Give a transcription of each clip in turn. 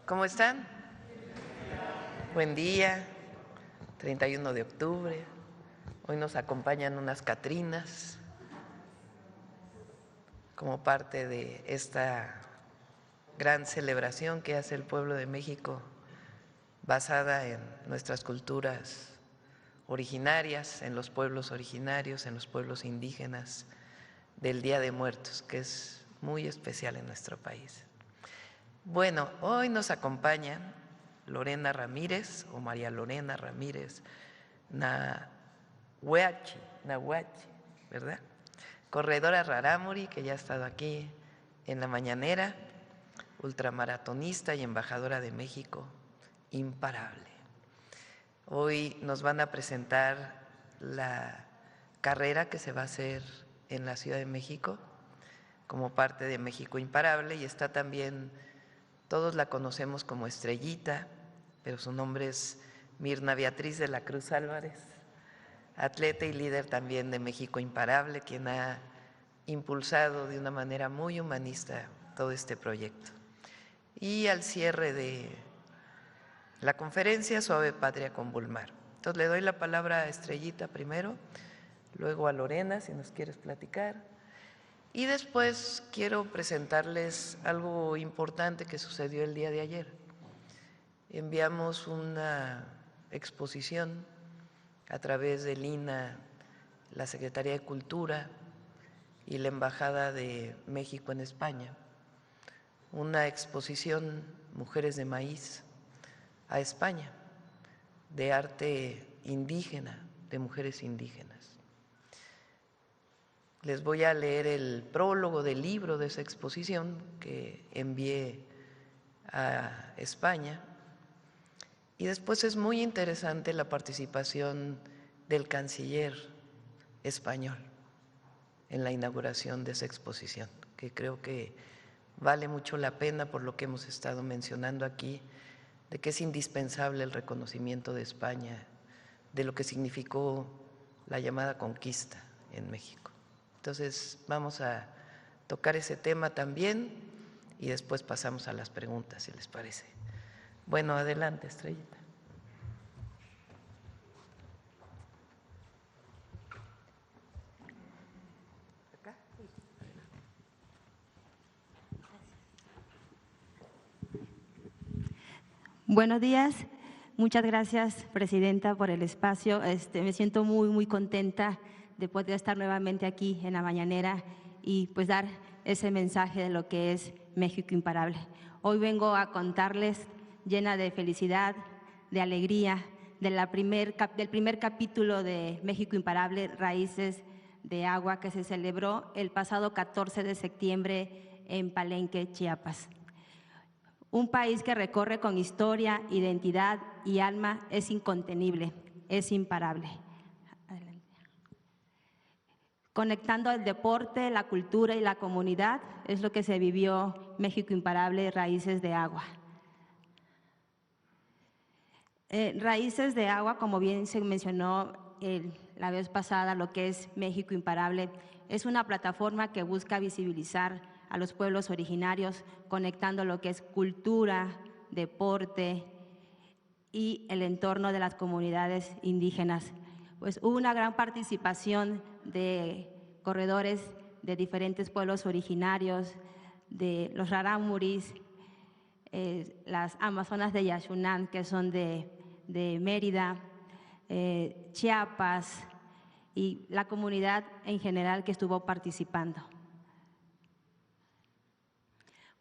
¿Cómo están? Buen día, 31 de octubre. Hoy nos acompañan unas Catrinas como parte de esta gran celebración que hace el pueblo de México basada en nuestras culturas originarias, en los pueblos originarios, en los pueblos indígenas, del Día de Muertos, que es muy especial en nuestro país. Bueno, hoy nos acompaña Lorena Ramírez o María Lorena Ramírez Nahuachi, ¿verdad? Corredora rarámuri, que ya ha estado aquí en la mañanera, ultramaratonista y embajadora de México, imparable. Hoy nos van a presentar la carrera que se va a hacer en la Ciudad de México como parte de México Imparable, y está también, todos la conocemos como Estrellita, pero su nombre es Mirna Beatriz de la Cruz Álvarez, atleta y líder también de México Imparable, quien ha impulsado de una manera muy humanista todo este proyecto. Y al cierre de la conferencia, Suave Patria con Bulmar. Entonces le doy la palabra a Estrellita primero, luego a Lorena, si nos quieres platicar. Y después quiero presentarles algo importante que sucedió el día de ayer. Enviamos una exposición a través del INA, la Secretaría de Cultura y la Embajada de México en España, una exposición Mujeres de Maíz a España, de arte indígena, de mujeres indígenas. Les voy a leer el prólogo del libro de esa exposición que envié a España, y después es muy interesante la participación del canciller español en la inauguración de esa exposición, que creo que vale mucho la pena por lo que hemos estado mencionando aquí, de que es indispensable el reconocimiento de España, de lo que significó la llamada conquista en México. Entonces vamos a tocar ese tema también y después pasamos a las preguntas, si les parece. Bueno, adelante, Estrellita. Buenos días, muchas gracias, Presidenta, por el espacio. Me siento muy contenta de poder estar nuevamente aquí en la mañanera y pues dar ese mensaje de lo que es México Imparable. Hoy vengo a contarles, llena de felicidad, de alegría, del primer capítulo de México Imparable, Raíces de Agua, que se celebró el pasado 14 de septiembre en Palenque, Chiapas. Un país que recorre con historia, identidad y alma es incontenible, es imparable. Adelante. Conectando el deporte, la cultura y la comunidad es lo que se vivió México Imparable, Raíces de Agua. Raíces de Agua, como bien se mencionó la vez pasada, lo que es México Imparable, es una plataforma que busca visibilizar a los pueblos originarios, conectando lo que es cultura, deporte y el entorno de las comunidades indígenas. Pues hubo una gran participación de corredores de diferentes pueblos originarios, de los rarámuris, las amazonas de Yaxunán, que son de Mérida, Chiapas y la comunidad en general que estuvo participando.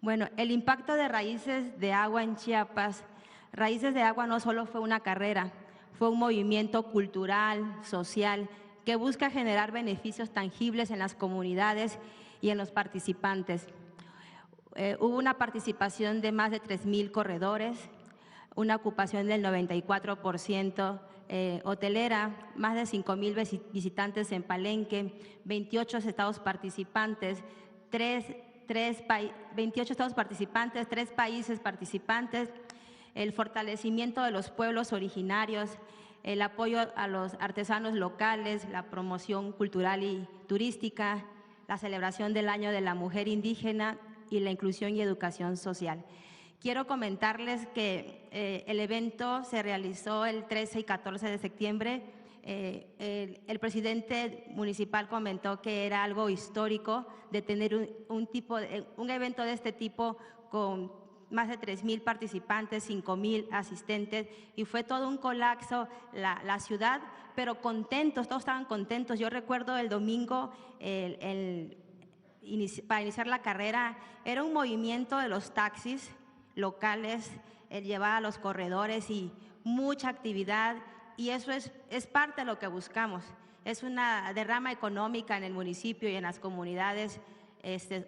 Bueno, el impacto de Raíces de Agua en Chiapas. Raíces de Agua no solo fue una carrera, fue un movimiento cultural, social, que busca generar beneficios tangibles en las comunidades y en los participantes. Hubo una participación de más de 3,000 corredores, una ocupación del 94%, hotelera, más de 5,000 visitantes en Palenque, 28 estados participantes, 28 estados participantes, 3 países participantes, el fortalecimiento de los pueblos originarios, el apoyo a los artesanos locales, la promoción cultural y turística, la celebración del Año de la Mujer Indígena y la inclusión y educación social. Quiero comentarles que el evento se realizó el 13 y 14 de septiembre. El presidente municipal comentó que era algo histórico de tener un evento de este tipo con más de 3,000 participantes, 5,000 asistentes, y fue todo un colapso la ciudad, pero contentos, todos estaban contentos. Yo recuerdo el domingo, para iniciar la carrera, era un movimiento de los taxis locales, llevar a los corredores y mucha actividad, y eso es parte de lo que buscamos. Es una derrama económica en el municipio y en las comunidades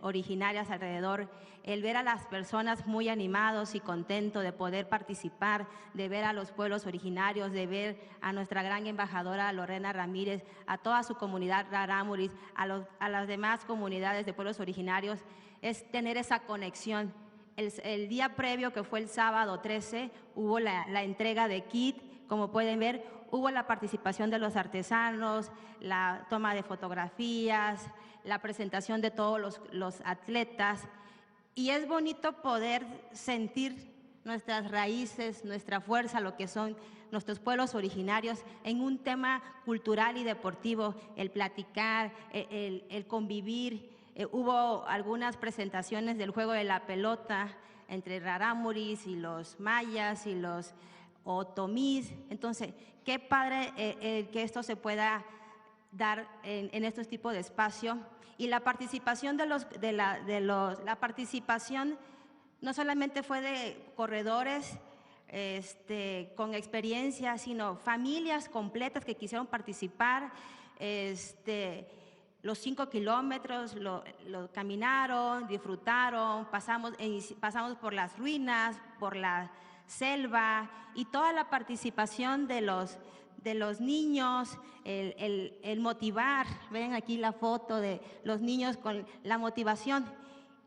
originarias alrededor, el ver a las personas muy animados y contentos de poder participar, de ver a los pueblos originarios, de ver a nuestra gran embajadora Lorena Ramírez, a toda su comunidad rarámuris, a las demás comunidades de pueblos originarios, es tener esa conexión. El día previo, que fue el sábado 13, hubo la entrega de kit. Como pueden ver, hubo la participación de los artesanos, la toma de fotografías, la presentación de todos los atletas. Y es bonito poder sentir nuestras raíces, nuestra fuerza, lo que son nuestros pueblos originarios en un tema cultural y deportivo, el platicar, el convivir. Hubo algunas presentaciones del juego de la pelota entre rarámuris y los mayas y los otomís. Entonces, qué padre que esto se pueda dar en estos tipos de espacio. Y la participación la participación no solamente fue de corredores con experiencia, sino familias completas que quisieron participar. Los 5 kilómetros lo caminaron, disfrutaron, pasamos por las ruinas, por la selva, y toda la participación de los niños, el motivar. Ven aquí la foto de los niños con la motivación.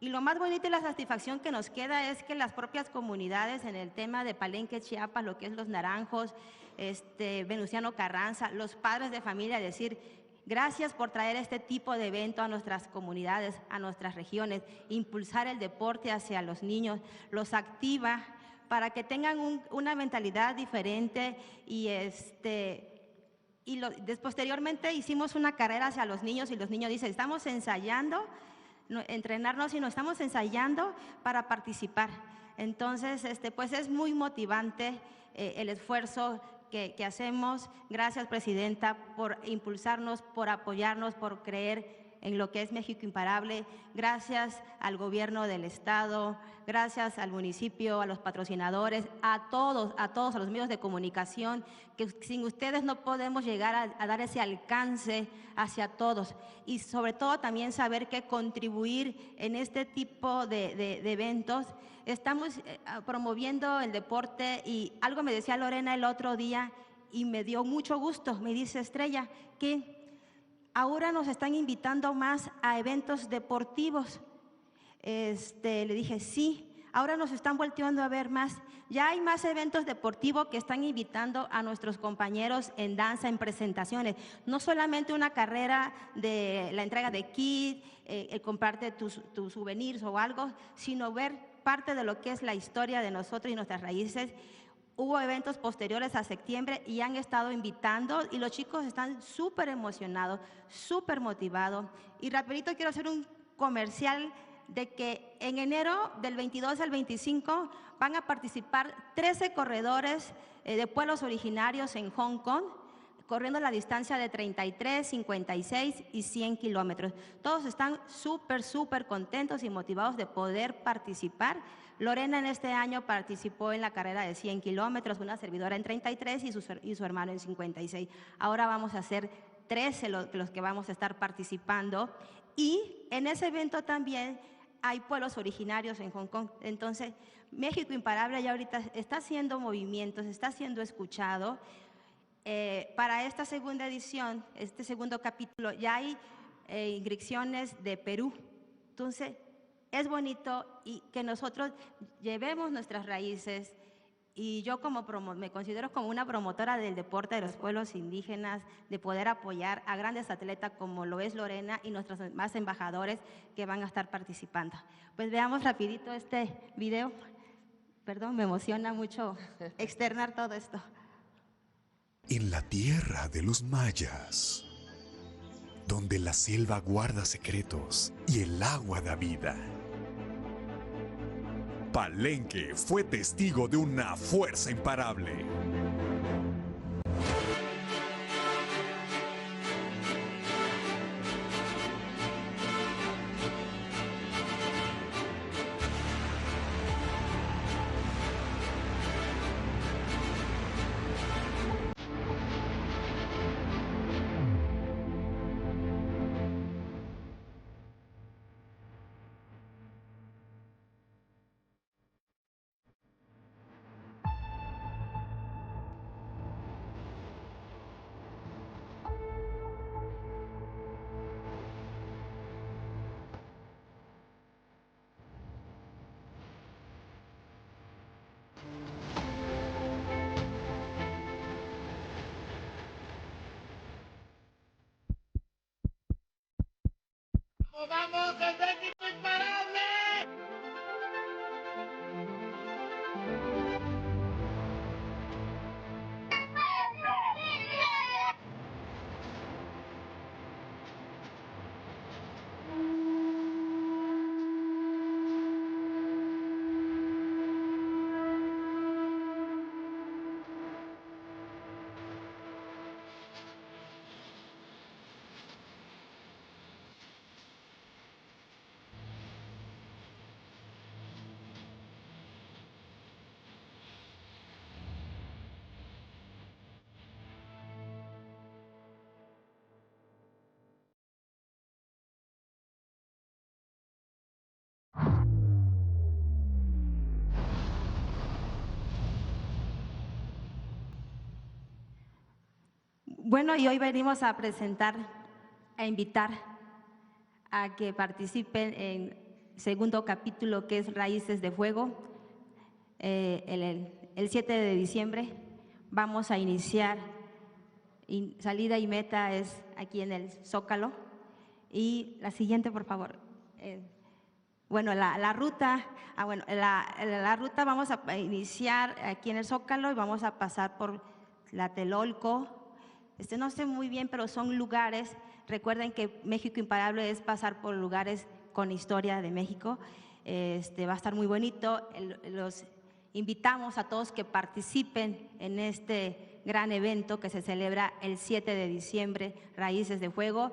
Y lo más bonito y la satisfacción que nos queda es que las propias comunidades en el tema de Palenque, Chiapas, lo que es Los Naranjos, Venustiano Carranza, los padres de familia, decir: gracias por traer este tipo de evento a nuestras comunidades, a nuestras regiones, impulsar el deporte hacia los niños, los activa para que tengan una mentalidad diferente. Y posteriormente hicimos una carrera hacia los niños, y los niños dicen: estamos ensayando, entrenarnos, y nos estamos ensayando para participar. Entonces, pues es muy motivante el esfuerzo que hacemos. Gracias, Presidenta, por impulsarnos, por apoyarnos, por creer en lo que es México Imparable. Gracias al Gobierno del Estado, gracias al municipio, a los patrocinadores, a todos, a los medios de comunicación, que sin ustedes no podemos llegar a dar ese alcance hacia todos. Y sobre todo también saber que contribuir en este tipo de eventos. Estamos promoviendo el deporte, y algo me decía Lorena el otro día y me dio mucho gusto. Me dice: Estrella, que ahora nos están invitando más a eventos deportivos. Le dije: sí, ahora nos están volteando a ver más. Ya hay más eventos deportivos que están invitando a nuestros compañeros en danza, en presentaciones. No solamente una carrera de la entrega de kit, comprarte tus souvenirs o algo, sino ver parte de lo que es la historia de nosotros y nuestras raíces. Hubo eventos posteriores a septiembre y han estado invitando, y los chicos están súper emocionados, súper motivados. Y rapidito quiero hacer un comercial de que en enero del 22 al 25 van a participar 13 corredores de pueblos originarios en Hong Kong, corriendo la distancia de 33, 56 y 100 kilómetros. Todos están súper contentos y motivados de poder participar. Lorena en este año participó en la carrera de 100 kilómetros, una servidora en 33 y su hermano en 56. Ahora vamos a ser 13 los que vamos a estar participando. Y en ese evento también hay pueblos originarios en Hong Kong. Entonces, México Imparable ya ahorita está haciendo movimientos, está siendo escuchado. Para esta segunda edición, este segundo capítulo, ya hay inscripciones de Perú. Entonces, es bonito y que nosotros llevemos nuestras raíces Y yo me considero como una promotora del deporte de los pueblos indígenas, de poder apoyar a grandes atletas como lo es Lorena y nuestros demás embajadores que van a estar participando. Pues veamos rapidito este video. Perdón, me emociona mucho externar todo esto. En la tierra de los mayas, donde la selva guarda secretos y el agua da vida, Palenque fue testigo de una fuerza imparable. ¡Vamos, el México imparable! Bueno, y hoy venimos a presentar, a invitar a que participen en el segundo capítulo, que es Raíces de Fuego. El 7 de diciembre vamos a iniciar, y salida y meta es aquí en el Zócalo. Y la siguiente, por favor. Bueno, la ruta, la ruta vamos a iniciar aquí en el Zócalo y vamos a pasar por Tlatelolco. No sé muy bien, pero son lugares. Recuerden que México Imparable es pasar por lugares con historia de México. Va a estar muy bonito. Los invitamos a todos que participen en este gran evento que se celebra el 7 de diciembre, Raíces de Fuego,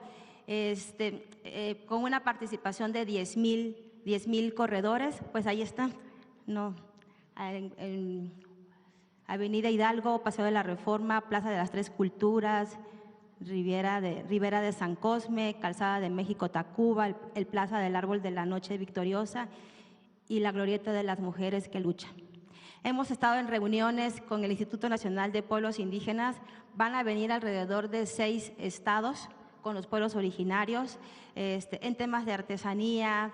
con una participación de 10,000 corredores. Pues ahí están, en Avenida Hidalgo, Paseo de la Reforma, Plaza de las Tres Culturas, Ribera de San Cosme, Calzada de México, Tacuba, el Plaza del Árbol de la Noche Victoriosa y la Glorieta de las Mujeres que Luchan. Hemos estado en reuniones con el Instituto Nacional de Pueblos Indígenas. Van a venir alrededor de 6 estados con los pueblos originarios, en temas de artesanía,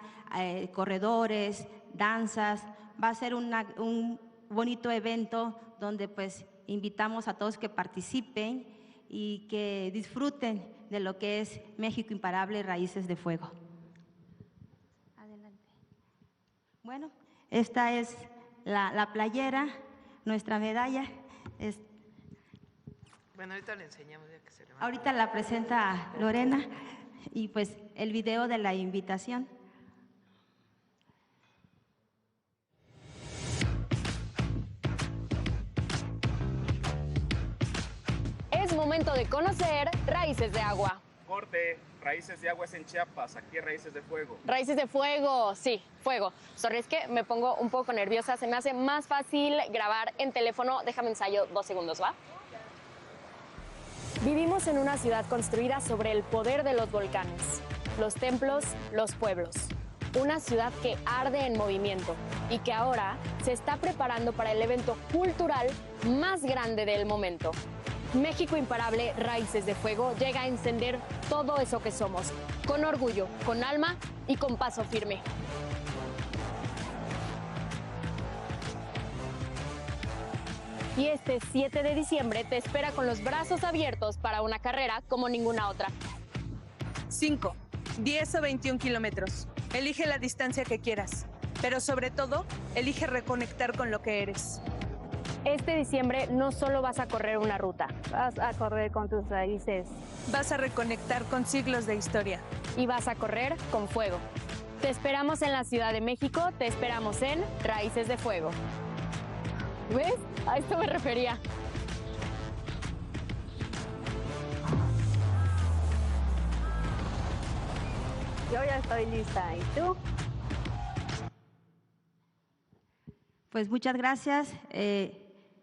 corredores, danzas. Va a ser un bonito evento donde pues invitamos a todos que participen y que disfruten de lo que es México Imparable, Raíces de Fuego. Adelante. Bueno, esta es la playera, nuestra medalla. Bueno, ahorita le enseñamos ya que se levanta. Ahorita la presenta Lorena y pues el video de la invitación. Es momento de conocer Raíces de Agua. Corte, Raíces de Agua es en Chiapas, aquí Raíces de Fuego. Raíces de Fuego, sí, fuego. Sorry, es que me pongo un poco nerviosa, se me hace más fácil grabar en teléfono. Déjame ensayo 2 segundos, ¿va? Vivimos en una ciudad construida sobre el poder de los volcanes, los templos, los pueblos. Una ciudad que arde en movimiento y que ahora se está preparando para el evento cultural más grande del momento. México Imparable, Raíces de Fuego llega a encender todo eso que somos, con orgullo, con alma y con paso firme. Y este 7 de diciembre te espera con los brazos abiertos para una carrera como ninguna otra. 5, 10 o 21 kilómetros. Elige la distancia que quieras, pero sobre todo, elige reconectar con lo que eres. Este diciembre no solo vas a correr una ruta, Vas a correr con tus raíces. Vas a reconectar con siglos de historia. y vas a correr con fuego. Te esperamos en la Ciudad de México, te esperamos en Raíces de Fuego. ¿Ves? A esto me refería. Yo ya estoy lista. ¿Y tú? Pues muchas gracias.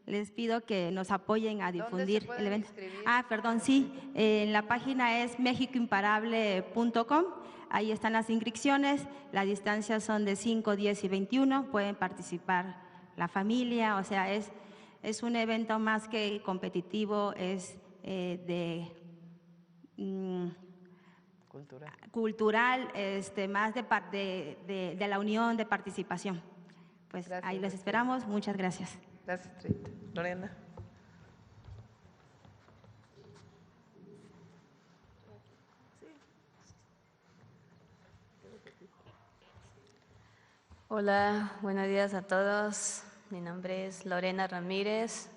Les pido que nos apoyen a difundir se pueden el evento. inscribir? Perdón, sí. La página es mexicoimparable.com. Ahí están las inscripciones. Las distancias son de 5, 10 y 21. Pueden participar la familia. O sea, es un evento más que competitivo, es cultural, más de la unión, de participación. Pues Gracias, ahí les Esther. esperamos. Muchas gracias. Gracias, Trita. Lorena. Hola, buenos días a todos. Mi nombre es Lorena Ramírez.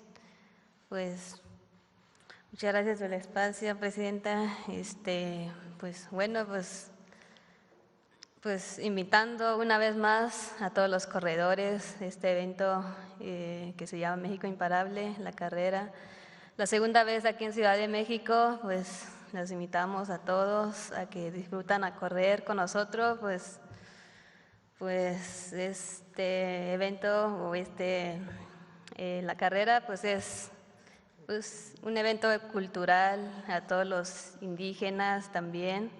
Pues muchas gracias por el espacio, presidenta. Pues invitando una vez más a todos los corredores de este evento que se llama México Imparable, la carrera. La segunda vez aquí en Ciudad de México, pues los invitamos a todos a que disfrutan a correr con nosotros, pues este evento o la carrera pues es un evento cultural a todos los indígenas también,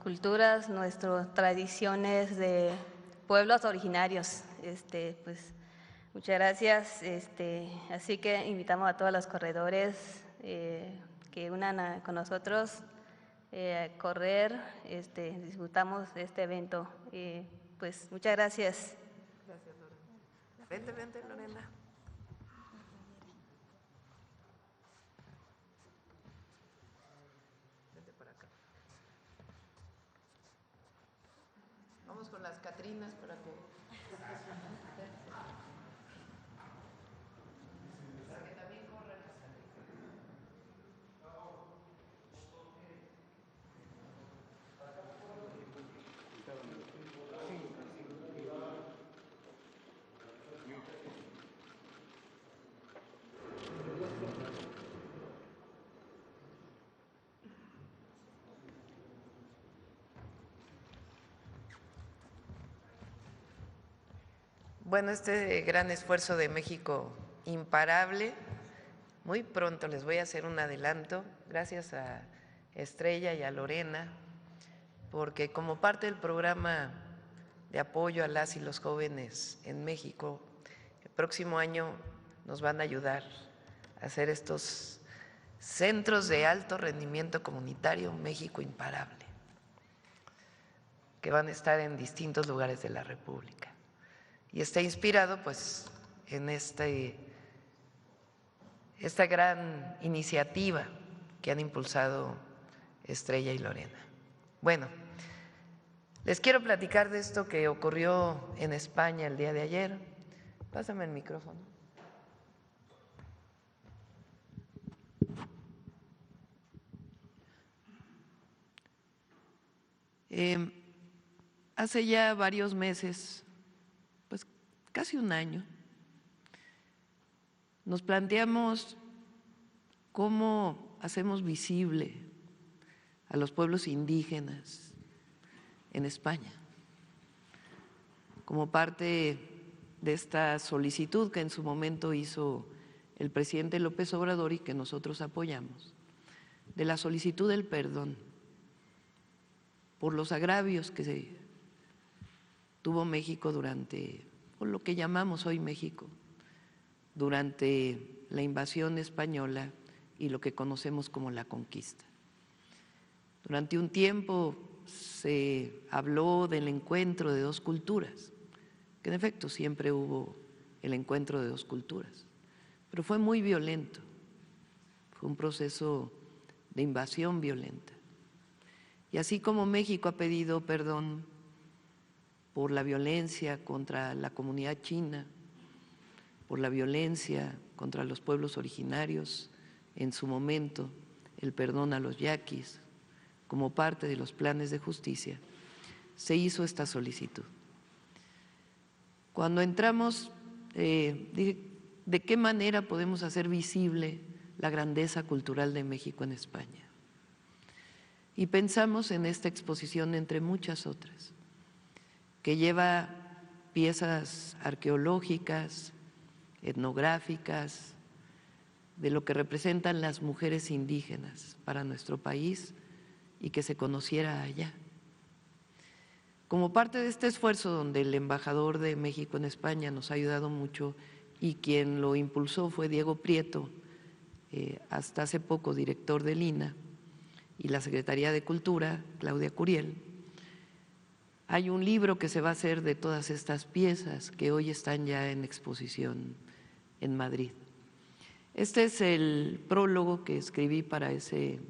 culturas, nuestras tradiciones de pueblos originarios. Pues muchas gracias. Así que invitamos a todos los corredores que unan con nosotros correr, disfrutamos de este evento. Pues muchas gracias. Gracias, Lorena. Vente, Lorena. Vente para acá. Vamos con las Catrinas para que... Bueno, este gran esfuerzo de México Imparable, muy pronto les voy a hacer un adelanto, gracias a Estrella y a Lorena, porque como parte del programa de apoyo a las y los jóvenes en México, el próximo año nos van a ayudar a hacer estos centros de alto rendimiento comunitario México Imparable, que van a estar en distintos lugares de la República. Y está inspirado pues en esta gran iniciativa que han impulsado Estrella y Lorena. Bueno, les quiero platicar de esto que ocurrió en España el día de ayer. Pásame el micrófono. Hace ya varios meses, pues casi un año, nos planteamos cómo hacemos visible a los pueblos indígenas en España, como parte de esta solicitud que en su momento hizo el presidente López Obrador y que nosotros apoyamos, de la solicitud del perdón por los agravios que tuvo México durante, o lo que llamamos hoy México, durante la invasión española y lo que conocemos como la conquista. Durante un tiempo se habló del encuentro de dos culturas, que en efecto siempre hubo el encuentro de dos culturas, pero fue muy violento, fue un proceso de invasión violenta. Y así como México ha pedido perdón por la violencia contra la comunidad china, por la violencia contra los pueblos originarios, en su momento el perdón a los yaquis, como parte de los planes de justicia, se hizo esta solicitud. Cuando entramos, dije, ¿de qué manera podemos hacer visible la grandeza cultural de México en España? Y pensamos en esta exposición, entre muchas otras, que lleva piezas arqueológicas, etnográficas, de lo que representan las mujeres indígenas para nuestro país y que se conociera allá. Como parte de este esfuerzo, donde el embajador de México en España nos ha ayudado mucho y quien lo impulsó fue Diego Prieto, hasta hace poco director del INAH, y la Secretaría de Cultura, Claudia Curiel, hay un libro que se va a hacer de todas estas piezas que hoy están ya en exposición en Madrid. Este es el prólogo que escribí para ese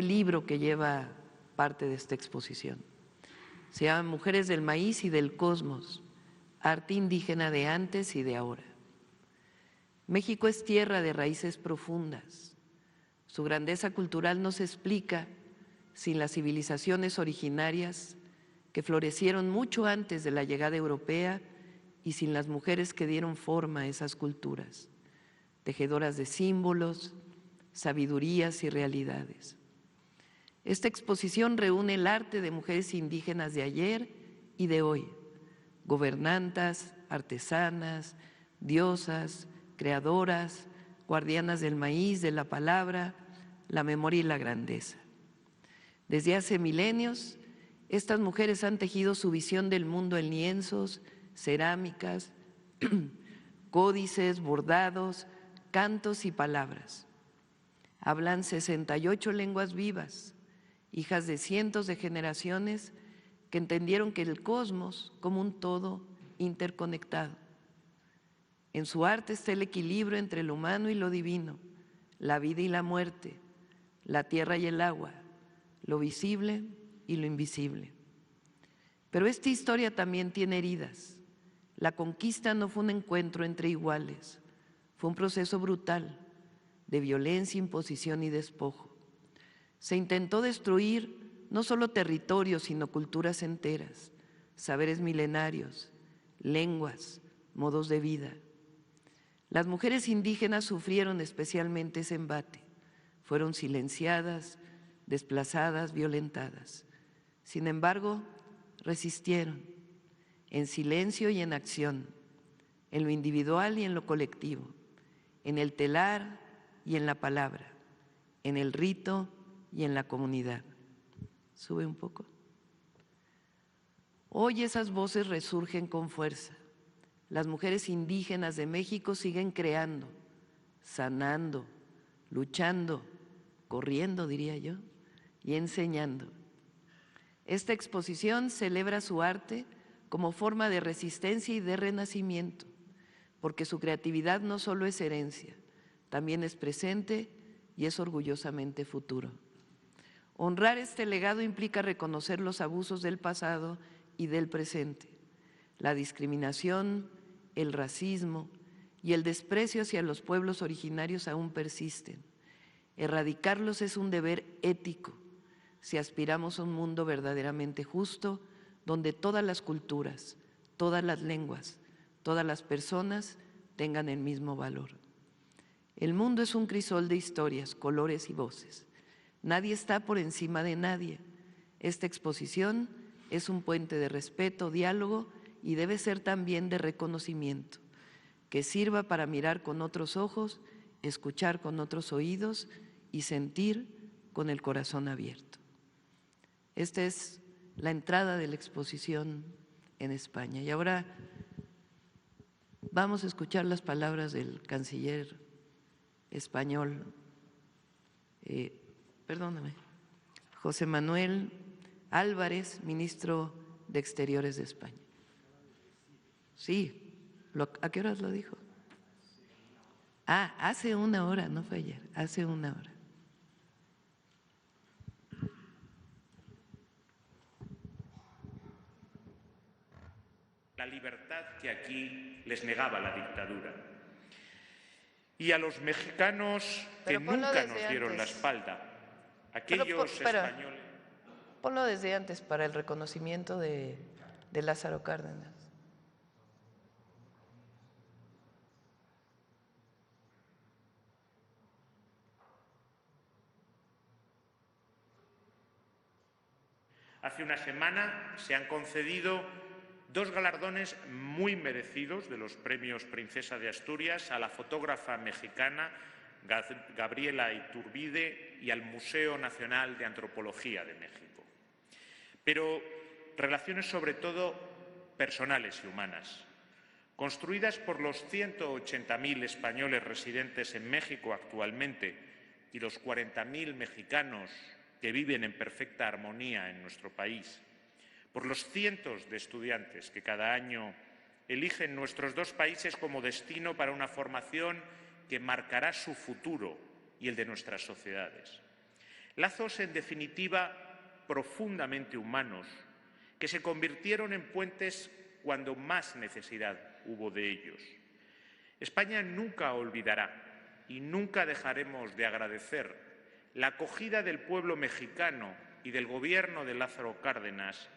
libro que lleva parte de esta exposición. Se llama Mujeres del Maíz y del Cosmos, arte indígena de antes y de ahora. México es tierra de raíces profundas. Su grandeza cultural no se explica sin las civilizaciones originarias que florecieron mucho antes de la llegada europea y sin las mujeres que dieron forma a esas culturas, tejedoras de símbolos, sabidurías y realidades. Esta exposición reúne el arte de mujeres indígenas de ayer y de hoy, gobernantas, artesanas, diosas, creadoras, guardianas del maíz, de la palabra, la memoria y la grandeza. Desde hace milenios, estas mujeres han tejido su visión del mundo en lienzos, cerámicas, códices, bordados, cantos y palabras. Hablan 68 lenguas vivas, hijas de cientos de generaciones que entendieron que el cosmos como un todo interconectado. En su arte está el equilibrio entre lo humano y lo divino, la vida y la muerte, la tierra y el agua, lo visible y lo invisible. Pero esta historia también tiene heridas. La conquista no fue un encuentro entre iguales, fue un proceso brutal de violencia, imposición y despojo. Se intentó destruir no solo territorios, sino culturas enteras, saberes milenarios, lenguas, modos de vida. Las mujeres indígenas sufrieron especialmente ese embate, fueron silenciadas, desplazadas, violentadas. Sin embargo, resistieron en silencio y en acción, en lo individual y en lo colectivo, en el telar y en la palabra, en el rito y en la comunidad. Sube un poco. Hoy esas voces resurgen con fuerza. Las mujeres indígenas de México siguen creando, sanando, luchando, corriendo, diría yo, y enseñando. Esta exposición celebra su arte como forma de resistencia y de renacimiento, porque su creatividad no solo es herencia, también es presente y es orgullosamente futuro. Honrar este legado implica reconocer los abusos del pasado y del presente, la discriminación, el racismo y el desprecio hacia los pueblos originarios aún persisten. Erradicarlos es un deber ético si aspiramos a un mundo verdaderamente justo, donde todas las culturas, todas las lenguas, todas las personas tengan el mismo valor. El mundo es un crisol de historias, colores y voces. Nadie está por encima de nadie. Esta exposición es un puente de respeto, diálogo y debe ser también de reconocimiento, que sirva para mirar con otros ojos, escuchar con otros oídos y sentir con el corazón abierto. Esta es la entrada de la exposición en España. Y ahora vamos a escuchar las palabras del canciller español, José Manuel Álvarez, ministro de Exteriores de España. Sí, ¿a qué horas lo dijo? Hace una hora, no fue ayer, hace una hora. La libertad que aquí les negaba la dictadura. Y a los mexicanos que nunca nos dieron la espalda, aquellos españoles… Ponlo desde antes para el reconocimiento de Lázaro Cárdenas. Hace una semana se han concedido 2 galardones muy merecidos de los premios Princesa de Asturias a la fotógrafa mexicana Gabriela Iturbide y al Museo Nacional de Antropología de México. Pero relaciones sobre todo personales y humanas, construidas por los 180.000 españoles residentes en México actualmente y los 40.000 mexicanos que viven en perfecta armonía en nuestro país, por los cientos de estudiantes que cada año eligen nuestros 2 países como destino para una formación que marcará su futuro y el de nuestras sociedades. Lazos, en definitiva, profundamente humanos, que se convirtieron en puentes cuando más necesidad hubo de ellos. España nunca olvidará y nunca dejaremos de agradecer la acogida del pueblo mexicano y del gobierno de Lázaro Cárdenas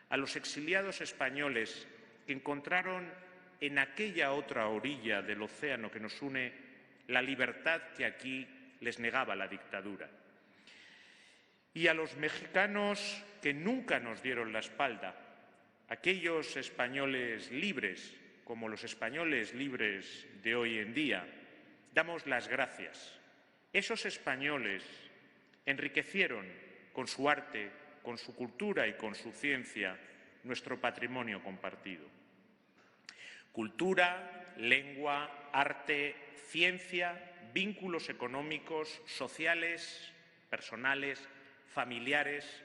a los exiliados españoles que encontraron en aquella otra orilla del océano que nos une la libertad que aquí les negaba la dictadura. Y a los mexicanos que nunca nos dieron la espalda, aquellos españoles libres, como los españoles libres de hoy en día, damos las gracias. Esos españoles enriquecieron con su arte, con su cultura y con su ciencia nuestro patrimonio compartido. Cultura, lengua, arte, ciencia, vínculos económicos, sociales, personales, familiares,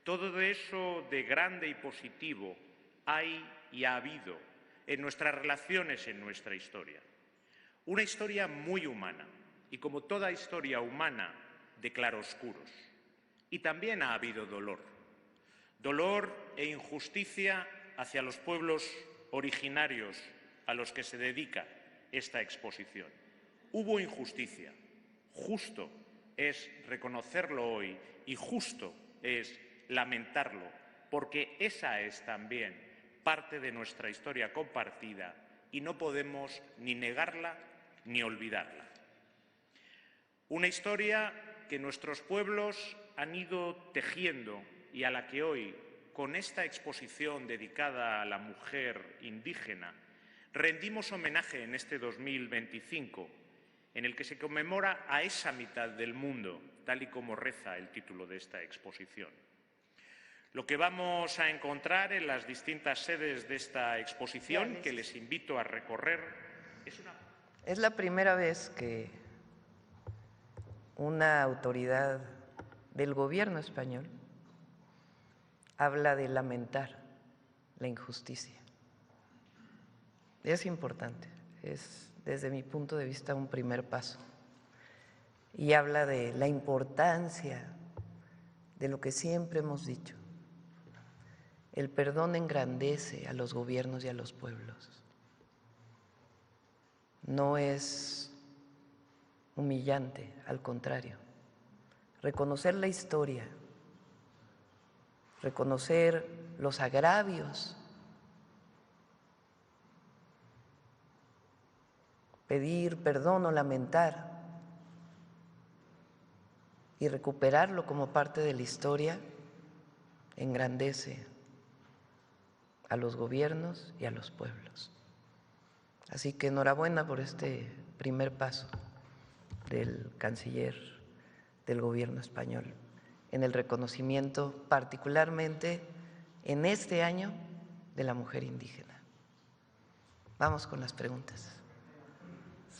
todo eso de grande y positivo hay y ha habido en nuestras relaciones, en nuestra historia. Una historia muy humana y, como toda historia humana, de claroscuros. Y también ha habido dolor. Dolor e injusticia hacia los pueblos originarios a los que se dedica esta exposición. Hubo injusticia. Justo es reconocerlo hoy y justo es lamentarlo, porque esa es también parte de nuestra historia compartida y no podemos ni negarla ni olvidarla. Una historia que nuestros pueblos han ido tejiendo y a la que hoy, con esta exposición dedicada a la mujer indígena, rendimos homenaje en este 2025, en el que se conmemora a esa mitad del mundo, tal y como reza el título de esta exposición. Lo que vamos a encontrar en las distintas sedes de esta exposición, que les invito a recorrer, es la primera vez que una autoridad del gobierno español habla de lamentar la injusticia. Es importante, es desde mi punto de vista un primer paso. Y habla de la importancia de lo que siempre hemos dicho. El perdón engrandece a los gobiernos y a los pueblos. No es humillante, al contrario. Reconocer la historia, reconocer los agravios, pedir perdón o lamentar y recuperarlo como parte de la historia, engrandece a los gobiernos y a los pueblos. Así que enhorabuena por este primer paso del canciller del gobierno español en el reconocimiento, particularmente en este año, de la mujer indígena. Vamos con las preguntas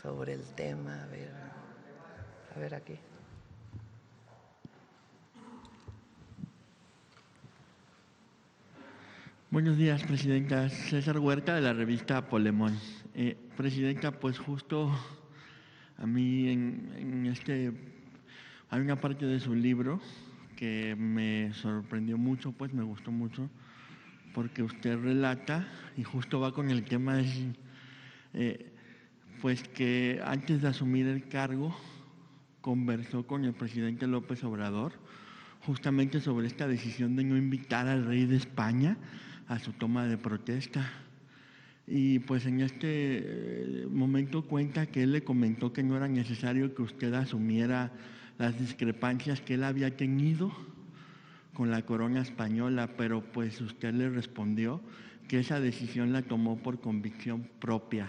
sobre el tema. A ver aquí. Buenos días, Presidenta. César Huerta, de la revista Polemón. Presidenta, pues justo A mí hay una parte de su libro que me sorprendió mucho, pues me gustó mucho, porque usted relata, y justo va con el tema, pues que antes de asumir el cargo conversó con el presidente López Obrador justamente sobre esta decisión de no invitar al rey de España a su toma de protesta. Y pues en este momento cuenta que él le comentó que no era necesario que usted asumiera las discrepancias que él había tenido con la corona española, pero pues usted le respondió que esa decisión la tomó por convicción propia,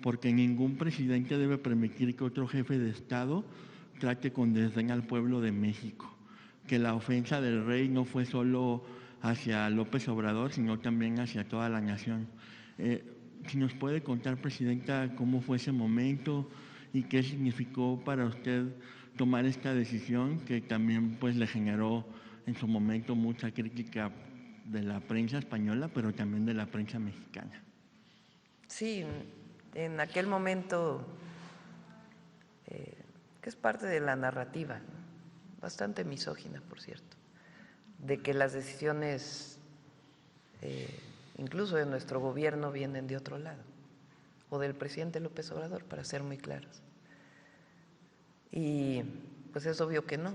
porque ningún presidente debe permitir que otro jefe de Estado trate con desdén al pueblo de México, que la ofensa del rey no fue solo hacia López Obrador, sino también hacia toda la nación. Si nos puede contar, Presidenta, cómo fue ese momento y qué significó para usted tomar esta decisión, que también pues le generó en su momento mucha crítica de la prensa española, pero también de la prensa mexicana. Sí, en aquel momento, que es parte de la narrativa, bastante misógina, por cierto, de que las decisiones, incluso de nuestro gobierno, vienen de otro lado, o del presidente López Obrador, para ser muy claros. Y pues es obvio que no.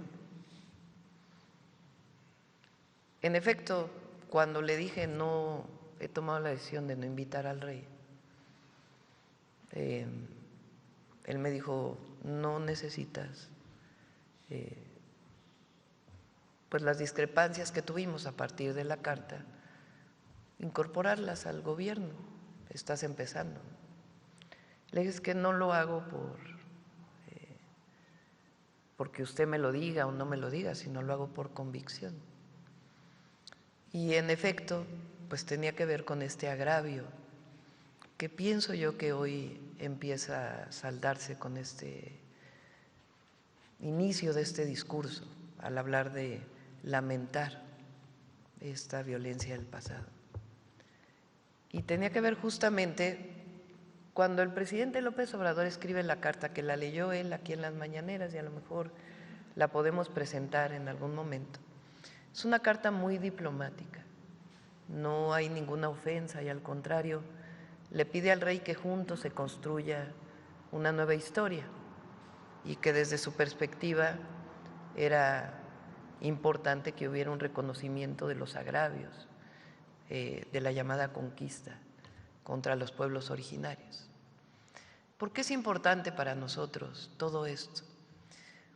En efecto, cuando le dije no, he tomado la decisión de no invitar al rey, él me dijo, no necesitas pues las discrepancias que tuvimos a partir de la carta, incorporarlas al gobierno, estás empezando. Le dije, es que no lo hago porque usted me lo diga o no me lo diga, sino lo hago por convicción. Y en efecto, pues tenía que ver con este agravio, que pienso yo que hoy empieza a saldarse con este inicio de este discurso, al hablar de lamentar esta violencia del pasado. Y tenía que ver justamente cuando el presidente López Obrador escribe la carta, que la leyó él aquí en las mañaneras y a lo mejor la podemos presentar en algún momento. Es una carta muy diplomática, no hay ninguna ofensa y al contrario, le pide al rey que juntos se construya una nueva historia y que desde su perspectiva era importante que hubiera un reconocimiento de los agravios de la llamada conquista contra los pueblos originarios. ¿Por qué es importante para nosotros todo esto?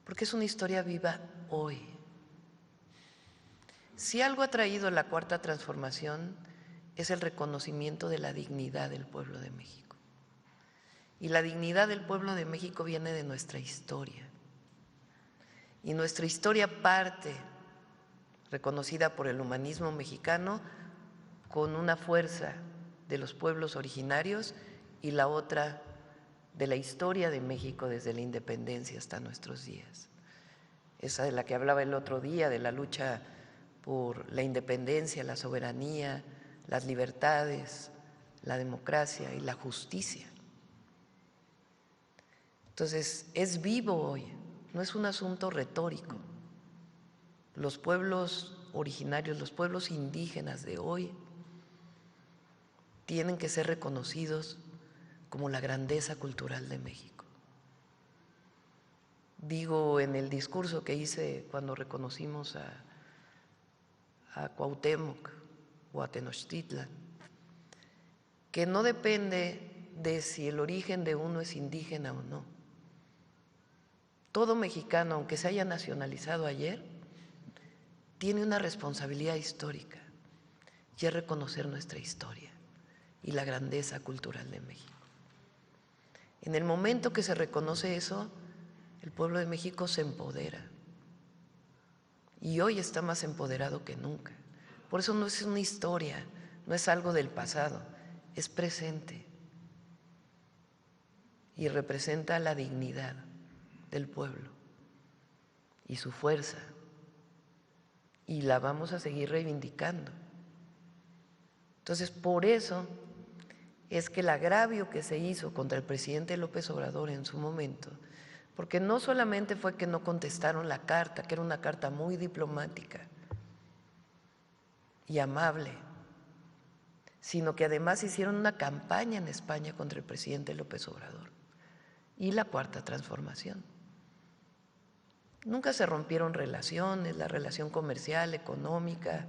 Porque es una historia viva hoy. Si algo ha traído la Cuarta Transformación es el reconocimiento de la dignidad del pueblo de México. Y la dignidad del pueblo de México viene de nuestra historia. Y nuestra historia parte, reconocida por el humanismo mexicano, con una fuerza de los pueblos originarios y la otra de la historia de México desde la independencia hasta nuestros días. Esa de la que hablaba el otro día, de la lucha por la independencia, la soberanía, las libertades, la democracia y la justicia. Entonces, es vivo hoy, no es un asunto retórico. Los pueblos originarios, los pueblos indígenas de hoy tienen que ser reconocidos como la grandeza cultural de México. Digo en el discurso que hice cuando reconocimos a Cuauhtémoc o a Tenochtitlan, que no depende de si el origen de uno es indígena o no. Todo mexicano, aunque se haya nacionalizado ayer, tiene una responsabilidad histórica y es reconocer nuestra historia y la grandeza cultural de México. En el momento que se reconoce eso, el pueblo de México se empodera y hoy está más empoderado que nunca. Por eso no es una historia, no es algo del pasado, es presente y representa la dignidad del pueblo y su fuerza, y la vamos a seguir reivindicando. Entonces, por eso es que el agravio que se hizo contra el presidente López Obrador en su momento, porque no solamente fue que no contestaron la carta, que era una carta muy diplomática y amable, sino que además hicieron una campaña en España contra el presidente López Obrador y la Cuarta Transformación. Nunca se rompieron relaciones, la relación comercial, económica,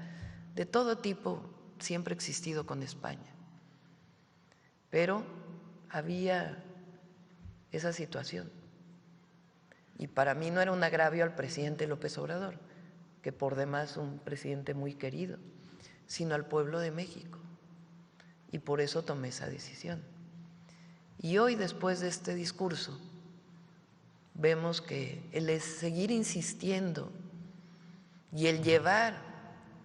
de todo tipo siempre ha existido con España. Pero había esa situación. Y para mí no era un agravio al presidente López Obrador, que por demás un presidente muy querido, sino al pueblo de México. Y por eso tomé esa decisión. Y hoy, después de este discurso, vemos que el seguir insistiendo y el llevar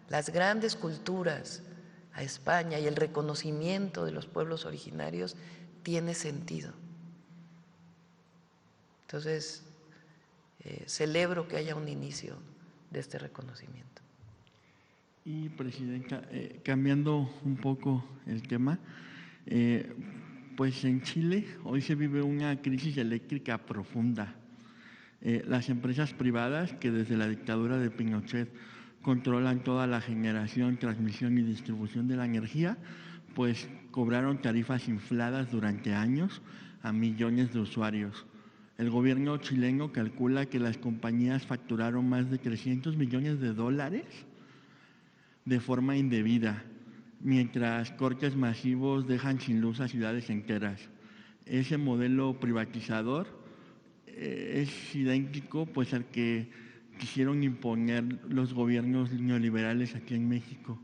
las grandes culturas a España y el reconocimiento de los pueblos originarios tiene sentido. Entonces, celebro que haya un inicio de este reconocimiento. Y, Presidenta, cambiando un poco el tema, pues en Chile hoy se vive una crisis eléctrica profunda. Las empresas privadas que desde la dictadura de Pinochet controlan toda la generación, transmisión y distribución de la energía, pues cobraron tarifas infladas durante años a millones de usuarios. El gobierno chileno calcula que las compañías facturaron más de 300 millones de dólares de forma indebida, mientras cortes masivos dejan sin luz a ciudades enteras. Ese modelo privatizador es idéntico pues al que quisieron imponer los gobiernos neoliberales aquí en México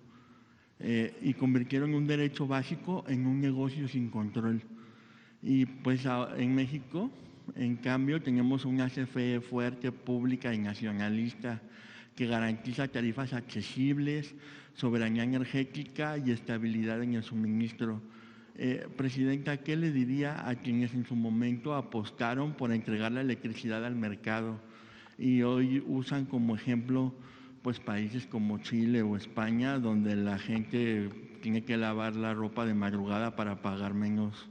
y convirtieron un derecho básico en un negocio sin control. Y pues en México, en cambio, tenemos una CFE fuerte, pública y nacionalista que garantiza tarifas accesibles, soberanía energética y estabilidad en el suministro. Presidenta, ¿qué le diría a quienes en su momento apostaron por entregar la electricidad al mercado y hoy usan como ejemplo pues países como Chile o España, donde la gente tiene que lavar la ropa de madrugada para pagar menos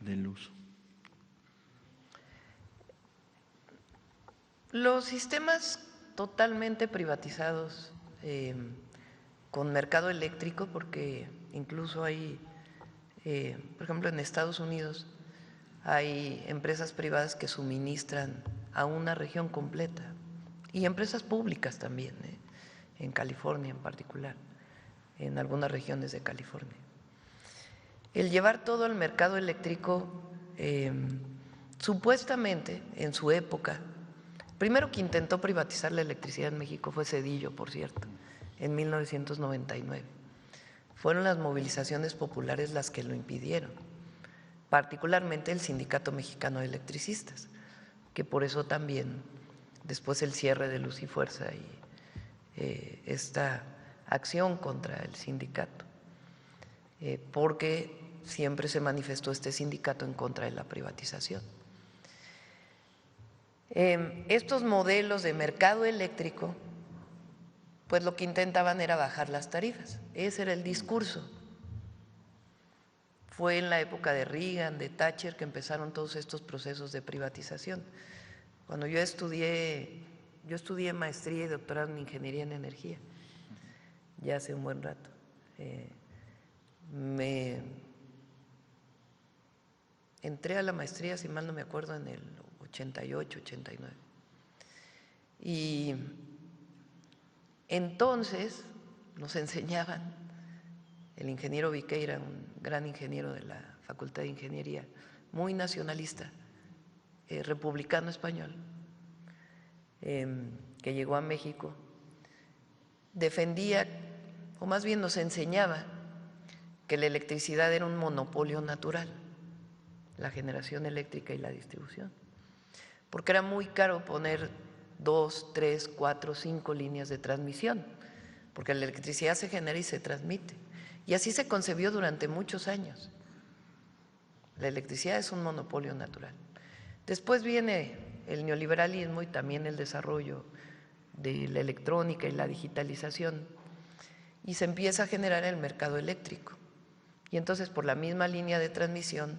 de luz? Los sistemas totalmente privatizados con mercado eléctrico, porque incluso hay, por ejemplo, en Estados Unidos hay empresas privadas que suministran a una región completa y empresas públicas también, en California en particular, en algunas regiones de California. El llevar todo al mercado eléctrico, supuestamente en su época, primero que intentó privatizar la electricidad en México fue Zedillo, por cierto, en 1999. Fueron las movilizaciones populares las que lo impidieron, particularmente el Sindicato Mexicano de Electricistas, que por eso también después el cierre de Luz y Fuerza y esta acción contra el sindicato, porque siempre se manifestó este sindicato en contra de la privatización. Estos modelos de mercado eléctrico, pues lo que intentaban era bajar las tarifas, ese era el discurso. Fue en la época de Reagan, de Thatcher, que empezaron todos estos procesos de privatización. Cuando yo estudié maestría y doctorado en ingeniería en energía, ya hace un buen rato. Me entré a la maestría, si mal no me acuerdo, en el 88, 89. Y entonces nos enseñaban, el ingeniero Viqueira, un gran ingeniero de la Facultad de Ingeniería, muy nacionalista, republicano español, que llegó a México, defendía, o más bien nos enseñaba, que la electricidad era un monopolio natural, la generación eléctrica y la distribución, porque era muy caro poner 2, 3, 4, 5 líneas de transmisión, porque la electricidad se genera y se transmite. Y así se concebió durante muchos años. La electricidad es un monopolio natural. Después viene el neoliberalismo y también el desarrollo de la electrónica y la digitalización, y se empieza a generar el mercado eléctrico. Y entonces por la misma línea de transmisión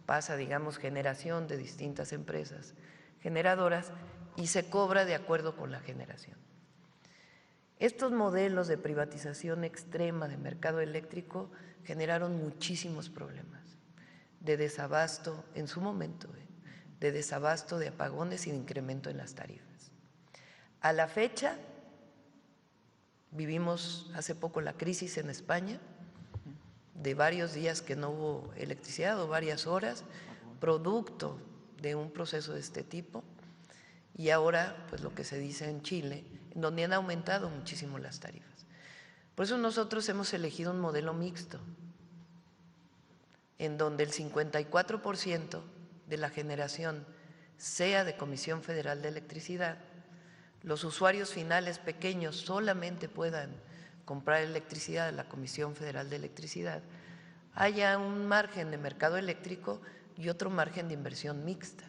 pasa, digamos, generación de distintas empresas generadoras y se cobra de acuerdo con la generación. Estos modelos de privatización extrema de mercado eléctrico generaron muchísimos problemas de desabasto en su momento, de desabasto, de apagones y de incremento en las tarifas. A la fecha, vivimos hace poco la crisis en España, de varios días que no hubo electricidad o varias horas, producto de un proceso de este tipo, y ahora pues lo que se dice en Chile, en donde han aumentado muchísimo las tarifas. Por eso nosotros hemos elegido un modelo mixto, en donde el 54% de la generación sea de Comisión Federal de Electricidad, los usuarios finales pequeños solamente puedan comprar electricidad a la Comisión Federal de Electricidad, haya un margen de mercado eléctrico y otro margen de inversión mixta.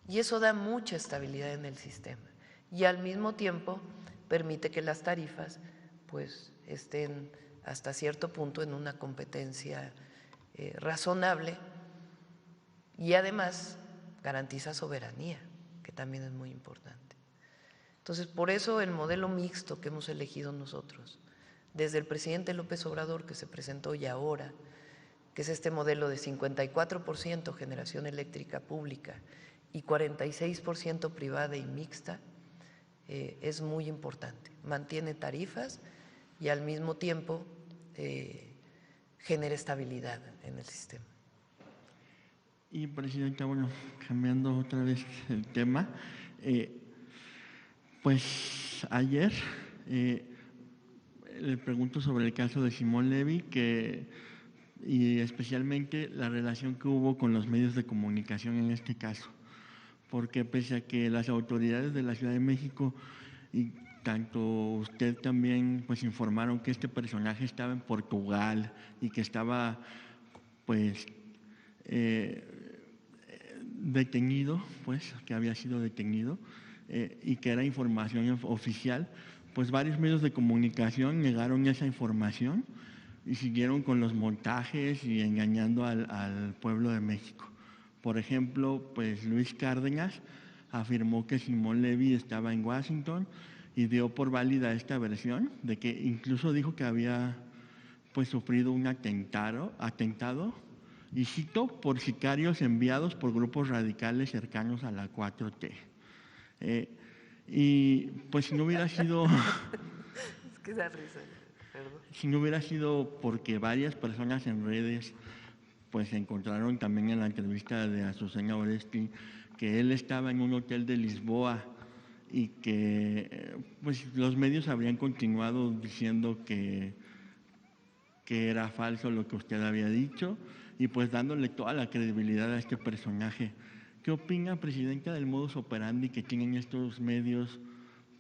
Y eso da mucha estabilidad en el sistema y al mismo tiempo permite que las tarifas pues estén hasta cierto punto en una competencia razonable y además garantiza soberanía, que también es muy importante. Entonces, por eso el modelo mixto que hemos elegido nosotros, desde el presidente López Obrador, que se presentó ya ahora, que es este modelo de 54% generación eléctrica pública y 46% privada y mixta, es muy importante. Mantiene tarifas y al mismo tiempo genera estabilidad en el sistema. Y, Presidenta, bueno, cambiando otra vez el tema, pues ayer le pregunto sobre el caso de Simón Levy, y especialmente la relación que hubo con los medios de comunicación en este caso, porque pese a que las autoridades de la Ciudad de México y tanto usted también pues informaron que este personaje estaba en Portugal y que estaba pues detenido, pues que había sido detenido y que era información oficial, pues varios medios de comunicación negaron esa información y siguieron con los montajes y engañando al pueblo de México. Por ejemplo, pues Luis Cárdenas afirmó que Simón Levy estaba en Washington y dio por válida esta versión, de que incluso dijo que había pues sufrido un atentado, y cito, por sicarios enviados por grupos radicales cercanos a la 4T. Y pues si no hubiera sido… Es que da risa, perdón. Si no hubiera sido porque varias personas en redes pues encontraron también en la entrevista de Azucena Oresti que él estaba en un hotel de Lisboa y que pues los medios habrían continuado diciendo que era falso lo que usted había dicho y pues dándole toda la credibilidad a este personaje. ¿Qué opina, Presidenta, del modus operandi que tienen estos medios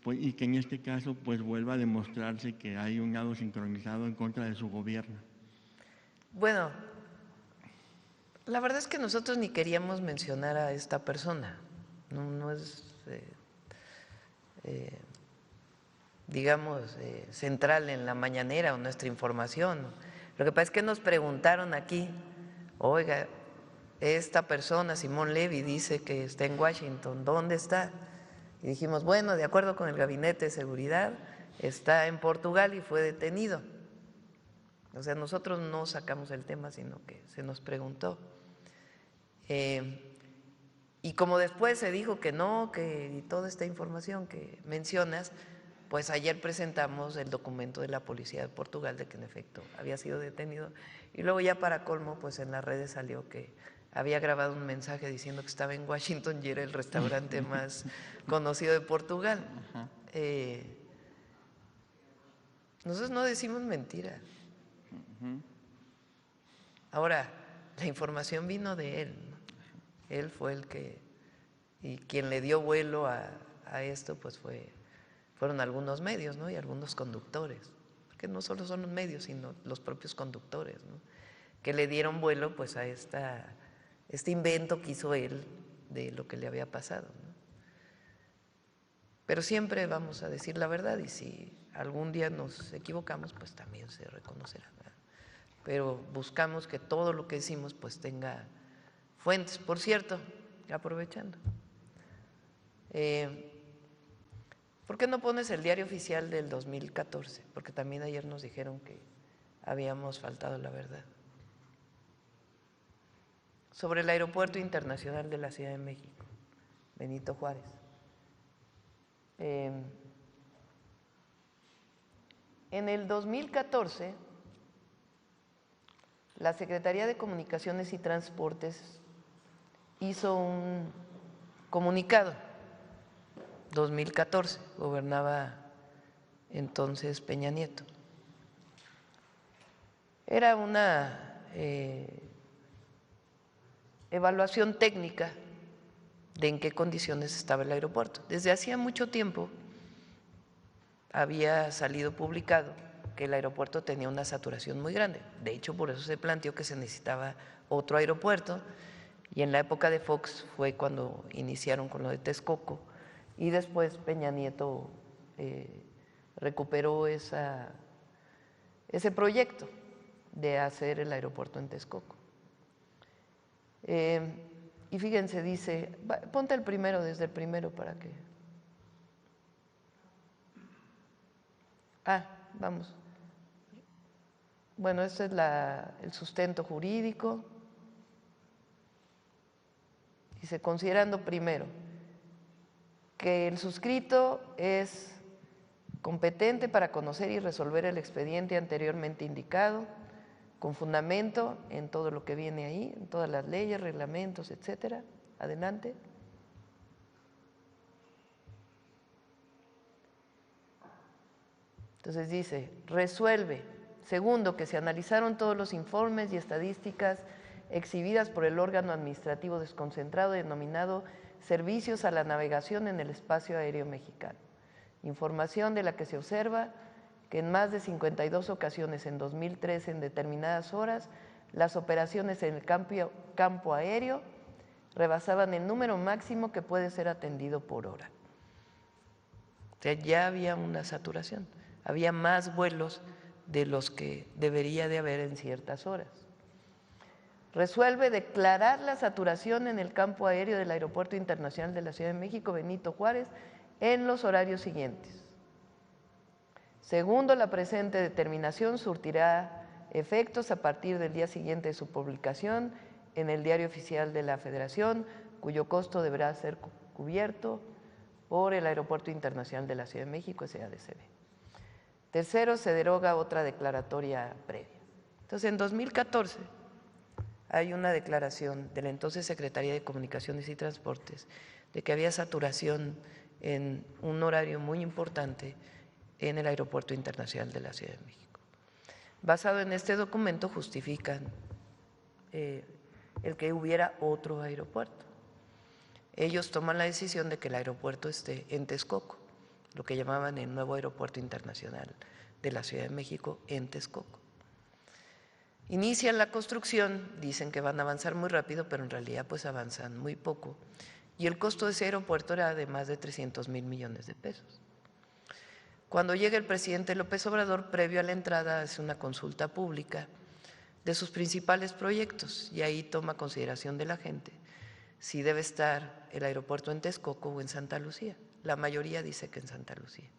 pues, y que en este caso pues vuelva a demostrarse que hay un lado sincronizado en contra de su gobierno? Bueno, la verdad es que nosotros ni queríamos mencionar a esta persona, no es, digamos, central en la mañanera o nuestra información. Lo que pasa es que nos preguntaron aquí, oiga, esta persona, Simón Levy, dice que está en Washington, ¿dónde está? Y dijimos, bueno, de acuerdo con el Gabinete de Seguridad, está en Portugal y fue detenido. O sea, nosotros no sacamos el tema, sino que se nos preguntó. Y como después se dijo que no, y toda esta información que mencionas, pues ayer presentamos el documento de la Policía de Portugal de que en efecto había sido detenido. Y luego ya para colmo, pues en las redes salió que había grabado un mensaje diciendo que estaba en Washington y era el restaurante más conocido de Portugal. Nosotros no decimos mentira. Ahora, la información vino de él, ¿no? Él fue el que, y quien le dio vuelo a esto, pues fueron algunos medios, ¿no? Y algunos conductores, porque no solo son los medios, sino los propios conductores, ¿no? Que le dieron vuelo pues a este invento que hizo él de lo que le había pasado, ¿no? Pero siempre vamos a decir la verdad y si algún día nos equivocamos, pues también se reconocerá, ¿verdad? pero buscamos que todo lo que decimos pues tenga fuentes. Por cierto, aprovechando, ¿por qué no pones el diario oficial del 2014? Porque también ayer nos dijeron que habíamos faltado la verdad. Sobre el Aeropuerto Internacional de la Ciudad de México, Benito Juárez. En el 2014, la Secretaría de Comunicaciones y Transportes hizo un comunicado. 2014, gobernaba entonces Peña Nieto. Era una evaluación técnica de en qué condiciones estaba el aeropuerto. Desde hacía mucho tiempo había salido publicado que el aeropuerto tenía una saturación muy grande. De hecho, por eso se planteó que se necesitaba otro aeropuerto, y en la época de Fox fue cuando iniciaron con lo de Texcoco, y después Peña Nieto recuperó ese proyecto de hacer el aeropuerto en Texcoco. Y fíjense, dice, ponte el primero, desde el primero para que… Vamos. Bueno, este es el sustento jurídico. Dice, considerando primero que el suscrito es competente para conocer y resolver el expediente anteriormente indicado, con fundamento en todo lo que viene ahí, en todas las leyes, reglamentos, etcétera. Adelante. Entonces dice, resuelve. Segundo, que se analizaron todos los informes y estadísticas exhibidas por el órgano administrativo desconcentrado denominado Servicios a la Navegación en el Espacio Aéreo Mexicano. Información de la que se observa que en más de 52 ocasiones en 2013, en determinadas horas, las operaciones en el campo aéreo rebasaban el número máximo que puede ser atendido por hora. O sea, ya había una saturación, había más vuelos de los que debería de haber en ciertas horas. Resuelve declarar la saturación en el campo aéreo del Aeropuerto Internacional de la Ciudad de México, Benito Juárez, en los horarios siguientes. Segundo, la presente determinación surtirá efectos a partir del día siguiente de su publicación en el Diario Oficial de la Federación, cuyo costo deberá ser cubierto por el Aeropuerto Internacional de la Ciudad de México, SADCB. Tercero, se deroga otra declaratoria previa. Entonces, en 2014 hay una declaración de la entonces Secretaría de Comunicaciones y Transportes de que había saturación en un horario muy importante en el Aeropuerto Internacional de la Ciudad de México. Basado en este documento justifican el que hubiera otro aeropuerto. Ellos toman la decisión de que el aeropuerto esté en Texcoco, lo que llamaban el nuevo Aeropuerto Internacional de la Ciudad de México en Texcoco. Inician la construcción, dicen que van a avanzar muy rápido, pero en realidad pues avanzan muy poco, y el costo de ese aeropuerto era de más de 300,000 millones de pesos. Cuando llega el presidente López Obrador, previo a la entrada, hace una consulta pública de sus principales proyectos, y ahí toma consideración de la gente si debe estar el aeropuerto en Texcoco o en Santa Lucía. La mayoría dice que en Santa Lucía.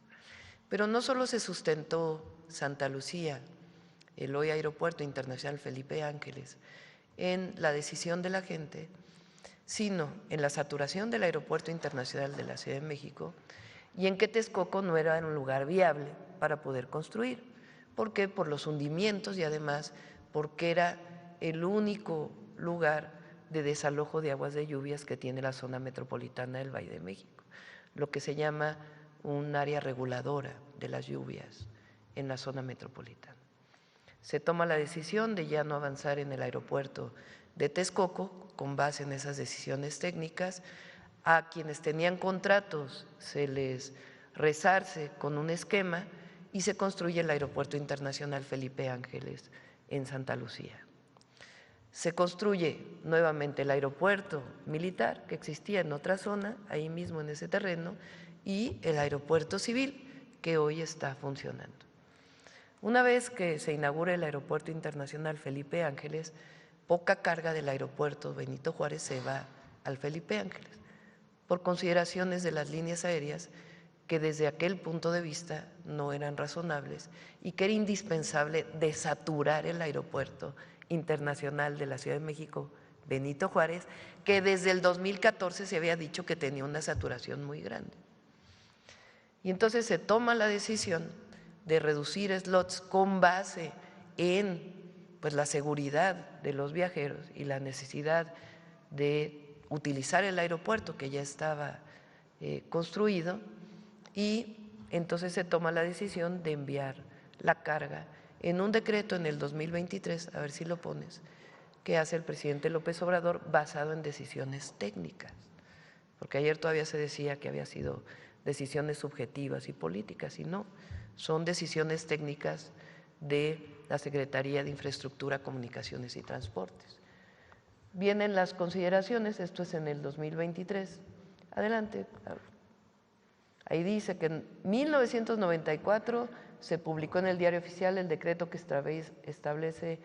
Pero no solo se sustentó Santa Lucía, el hoy Aeropuerto Internacional Felipe Ángeles, en la decisión de la gente, sino en la saturación del Aeropuerto Internacional de la Ciudad de México y en que Texcoco no era un lugar viable para poder construir. ¿Por qué? Por los hundimientos y además porque era el único lugar de desalojo de aguas de lluvias que tiene la zona metropolitana del Valle de México, lo que se llama un área reguladora de las lluvias en la zona metropolitana. Se toma la decisión de ya no avanzar en el aeropuerto de Texcoco con base en esas decisiones técnicas. A quienes tenían contratos se les resarce con un esquema y se construye el Aeropuerto Internacional Felipe Ángeles en Santa Lucía. Se construye nuevamente el aeropuerto militar que existía en otra zona, ahí mismo en ese terreno, y el aeropuerto civil que hoy está funcionando. Una vez que se inaugure el Aeropuerto Internacional Felipe Ángeles, poca carga del aeropuerto Benito Juárez se va al Felipe Ángeles, por consideraciones de las líneas aéreas que desde aquel punto de vista no eran razonables y que era indispensable desaturar el Aeropuerto Internacional de la Ciudad de México, Benito Juárez, que desde el 2014 se había dicho que tenía una saturación muy grande. Y entonces se toma la decisión de reducir slots con base en la seguridad de los viajeros y la necesidad de utilizar el aeropuerto que ya estaba construido, y entonces se toma la decisión de enviar la carga en un decreto en el 2023, a ver si lo pones, que hace el presidente López Obrador basado en decisiones técnicas, porque ayer todavía se decía que había sido decisiones subjetivas y políticas, y no, son decisiones técnicas de la Secretaría de Infraestructura, Comunicaciones y Transportes. Vienen las consideraciones, esto es en el 2023. Adelante. Ahí dice que en 1994 se publicó en el Diario Oficial el decreto que establece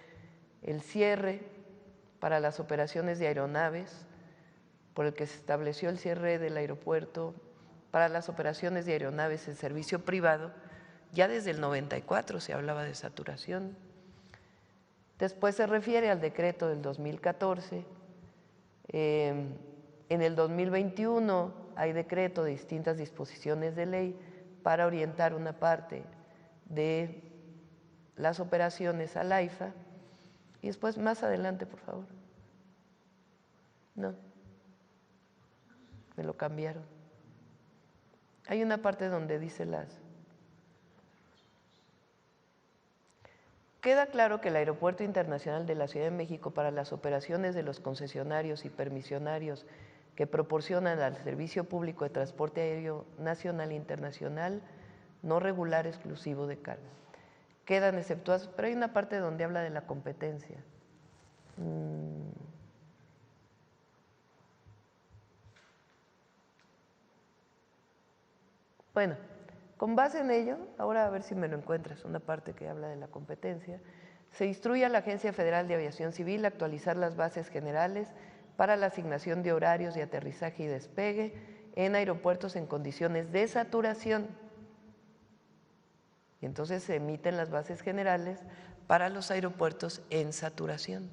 el cierre para las operaciones de aeronaves, por el que se estableció el cierre del aeropuerto para las operaciones de aeronaves en servicio privado. Ya desde el 94 se hablaba de saturación. Después se refiere al decreto del 2014. En el 2021 hay decreto de distintas disposiciones de ley para orientar una parte de las operaciones al AIFA. Y después, más adelante, por favor. No, me lo cambiaron. Hay una parte donde dice Queda claro que el Aeropuerto Internacional de la Ciudad de México para las operaciones de los concesionarios y permisionarios que proporcionan al servicio público de transporte aéreo nacional e internacional no regular exclusivo de carga. Quedan exceptuados, pero hay una parte donde habla de la competencia. Bueno, con base en ello, ahora a ver si me lo encuentras, una parte que habla de la competencia, se instruye a la Agencia Federal de Aviación Civil a actualizar las bases generales para la asignación de horarios de aterrizaje y despegue en aeropuertos en condiciones de saturación. Y entonces se emiten las bases generales para los aeropuertos en saturación.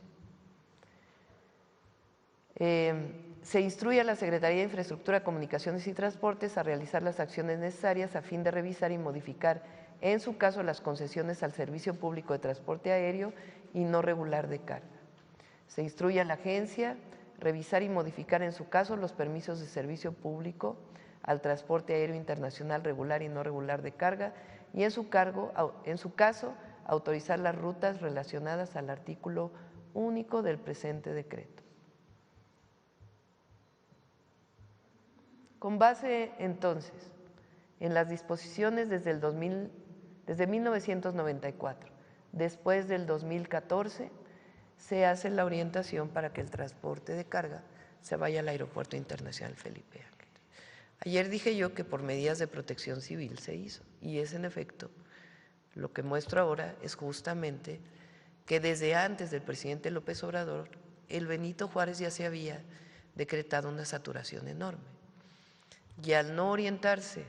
Se instruye a la Secretaría de Infraestructura, Comunicaciones y Transportes a realizar las acciones necesarias a fin de revisar y modificar, en su caso, las concesiones al servicio público de transporte aéreo y no regular de carga. Se instruye a la agencia revisar y modificar, en su caso, los permisos de servicio público al transporte aéreo internacional regular y no regular de carga y, en su caso, autorizar las rutas relacionadas al artículo único del presente decreto. Con base, entonces, en las disposiciones desde 1994, después del 2014, se hace la orientación para que el transporte de carga se vaya al Aeropuerto Internacional Felipe Ángeles. Ayer dije yo que por medidas de protección civil se hizo, y es en efecto, lo que muestro ahora es justamente que desde antes del presidente López Obrador, el Benito Juárez ya se había decretado una saturación enorme. Y al no orientarse,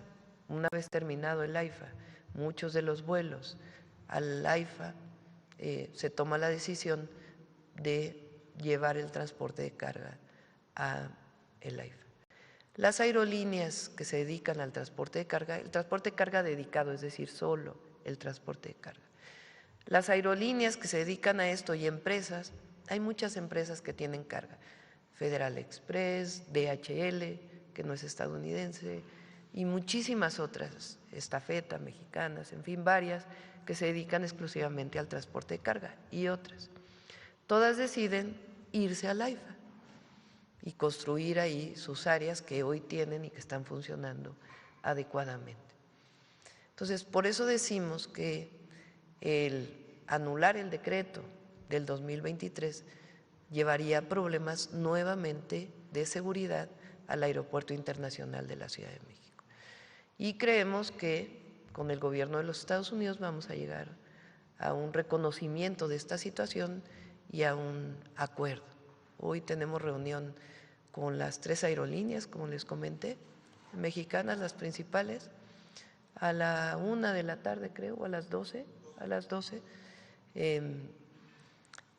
una vez terminado el AIFA, muchos de los vuelos al AIFA, se toma la decisión de llevar el transporte de carga a el AIFA. Las aerolíneas que se dedican al transporte de carga, el transporte de carga dedicado, es decir, solo el transporte de carga. Las aerolíneas que se dedican a esto y empresas, hay muchas empresas que tienen carga, Federal Express, DHL, que no es estadounidense, y muchísimas otras, Estafeta, mexicanas, en fin, varias que se dedican exclusivamente al transporte de carga y otras. Todas deciden irse al AIFA y construir ahí sus áreas que hoy tienen y que están funcionando adecuadamente. Entonces, por eso decimos que el anular el decreto del 2023 llevaría problemas nuevamente de seguridad al Aeropuerto Internacional de la Ciudad de México. Y creemos que con el gobierno de los Estados Unidos vamos a llegar a un reconocimiento de esta situación y a un acuerdo. Hoy tenemos reunión con las 3 aerolíneas, como les comenté, mexicanas, las principales, a la 1 de la tarde creo, o a las 12,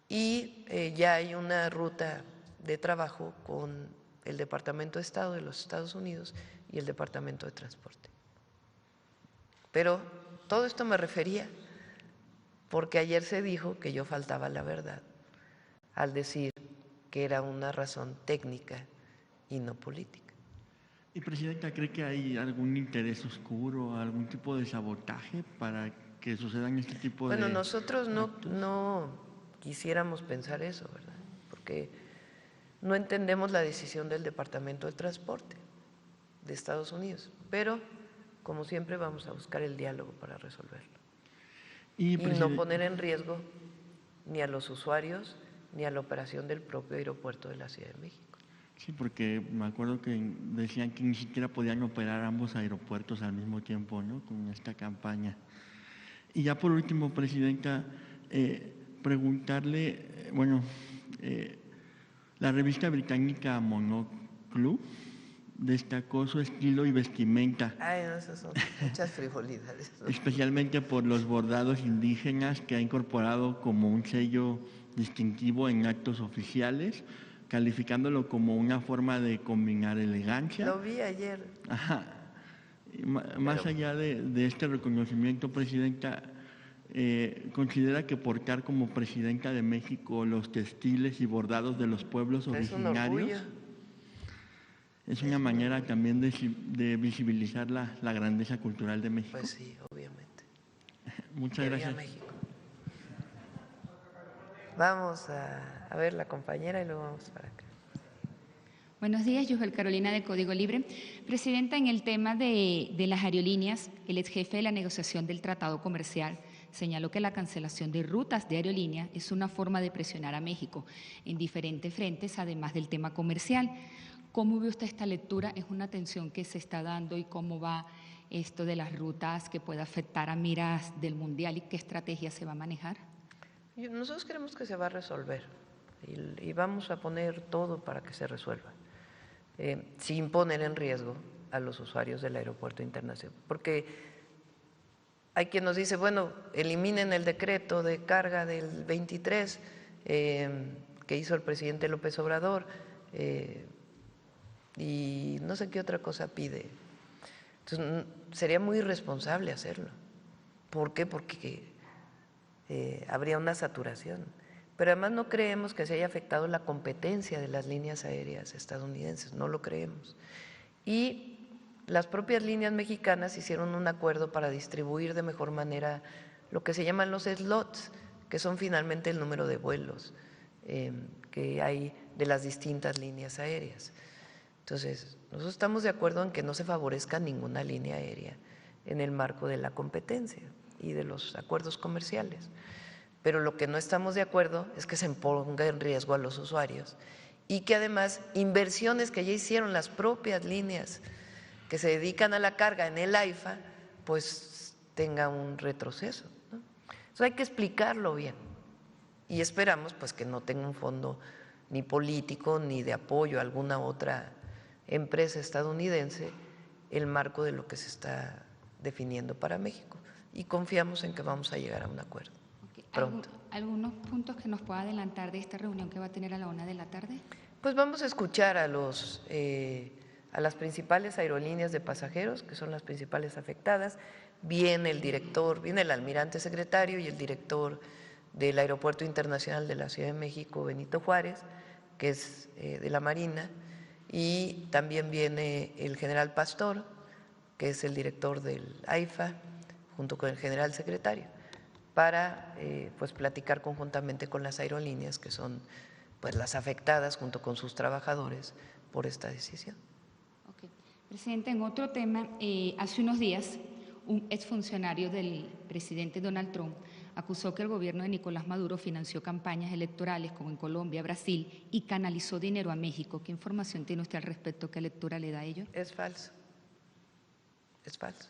y ya hay una ruta de trabajo con el Departamento de Estado de los Estados Unidos y el Departamento de Transporte. Pero todo esto me refería porque ayer se dijo que yo faltaba a la verdad al decir que era una razón técnica y no política. ¿Y, Presidenta, cree que hay algún interés oscuro, algún tipo de sabotaje para que sucedan este tipo de… Bueno, nosotros no quisiéramos pensar eso, ¿verdad? Porque no entendemos la decisión del Departamento de Transporte de Estados Unidos, pero como siempre vamos a buscar el diálogo para resolverlo. Y no poner en riesgo ni a los usuarios ni a la operación del propio aeropuerto de la Ciudad de México. Sí, porque me acuerdo que decían que ni siquiera podían operar ambos aeropuertos al mismo tiempo, ¿no?, con esta campaña. Y ya por último, Presidenta, preguntarle, la revista británica Monoclo destacó su estilo y vestimenta. Ay, no, esas son muchas frivolidades, ¿no? Especialmente por los bordados indígenas que ha incorporado como un sello distintivo en actos oficiales, calificándolo como una forma de combinar elegancia. Lo vi ayer. Ajá. Más allá de este reconocimiento, Presidenta, ¿considera que portar como Presidenta de México los textiles y bordados de los pueblos originarios es una manera también de visibilizar la grandeza cultural de México? Pues sí, obviamente. Muchas gracias. México. Vamos a ver la compañera y luego vamos para acá. Buenos días, Yusbel Carolina de Código Libre. Presidenta, en el tema de las aerolíneas, el ex jefe de la negociación del tratado comercial señaló que la cancelación de rutas de aerolínea es una forma de presionar a México en diferentes frentes, además del tema comercial. ¿Cómo ve usted esta lectura? ¿Es una tensión que se está dando y cómo va esto de las rutas que puede afectar a miras del Mundial y qué estrategia se va a manejar? Nosotros creemos que se va a resolver y vamos a poner todo para que se resuelva, sin poner en riesgo a los usuarios del aeropuerto internacional. Porque hay quien nos dice, bueno, eliminen el decreto de carga del 23 que hizo el presidente López Obrador y no sé qué otra cosa pide. Entonces, sería muy irresponsable hacerlo. ¿Por qué? Porque habría una saturación. Pero además no creemos que se haya afectado la competencia de las líneas aéreas estadounidenses, no lo creemos. Y las propias líneas mexicanas hicieron un acuerdo para distribuir de mejor manera lo que se llaman los slots, que son finalmente el número de vuelos que hay de las distintas líneas aéreas. Entonces, nosotros estamos de acuerdo en que no se favorezca ninguna línea aérea en el marco de la competencia y de los acuerdos comerciales. Pero lo que no estamos de acuerdo es que se ponga en riesgo a los usuarios y que además inversiones que ya hicieron las propias líneas que se dedican a la carga en el AIFA, pues tenga un retroceso, ¿no? Entonces hay que explicarlo bien y esperamos pues que no tenga un fondo ni político ni de apoyo a alguna otra empresa estadounidense el marco de lo que se está definiendo para México y confiamos en que vamos a llegar a un acuerdo pronto. ¿Algunos puntos que nos pueda adelantar de esta reunión que va a tener a la 1 de la tarde? Pues vamos a escuchar a las principales aerolíneas de pasajeros, que son las principales afectadas. Viene el director, viene el almirante secretario y el director del Aeropuerto Internacional de la Ciudad de México, Benito Juárez, que es de la Marina, y también viene el general Pastor, que es el director del AIFA, junto con el general secretario, para pues platicar conjuntamente con las aerolíneas, que son pues las afectadas junto con sus trabajadores por esta decisión. Okay. Presidente, en otro tema, hace unos días un exfuncionario del presidente Donald Trump acusó que el gobierno de Nicolás Maduro financió campañas electorales como en Colombia, Brasil y canalizó dinero a México. ¿Qué información tiene usted al respecto? ¿Qué lectura le da a ello? Es falso. Es falso.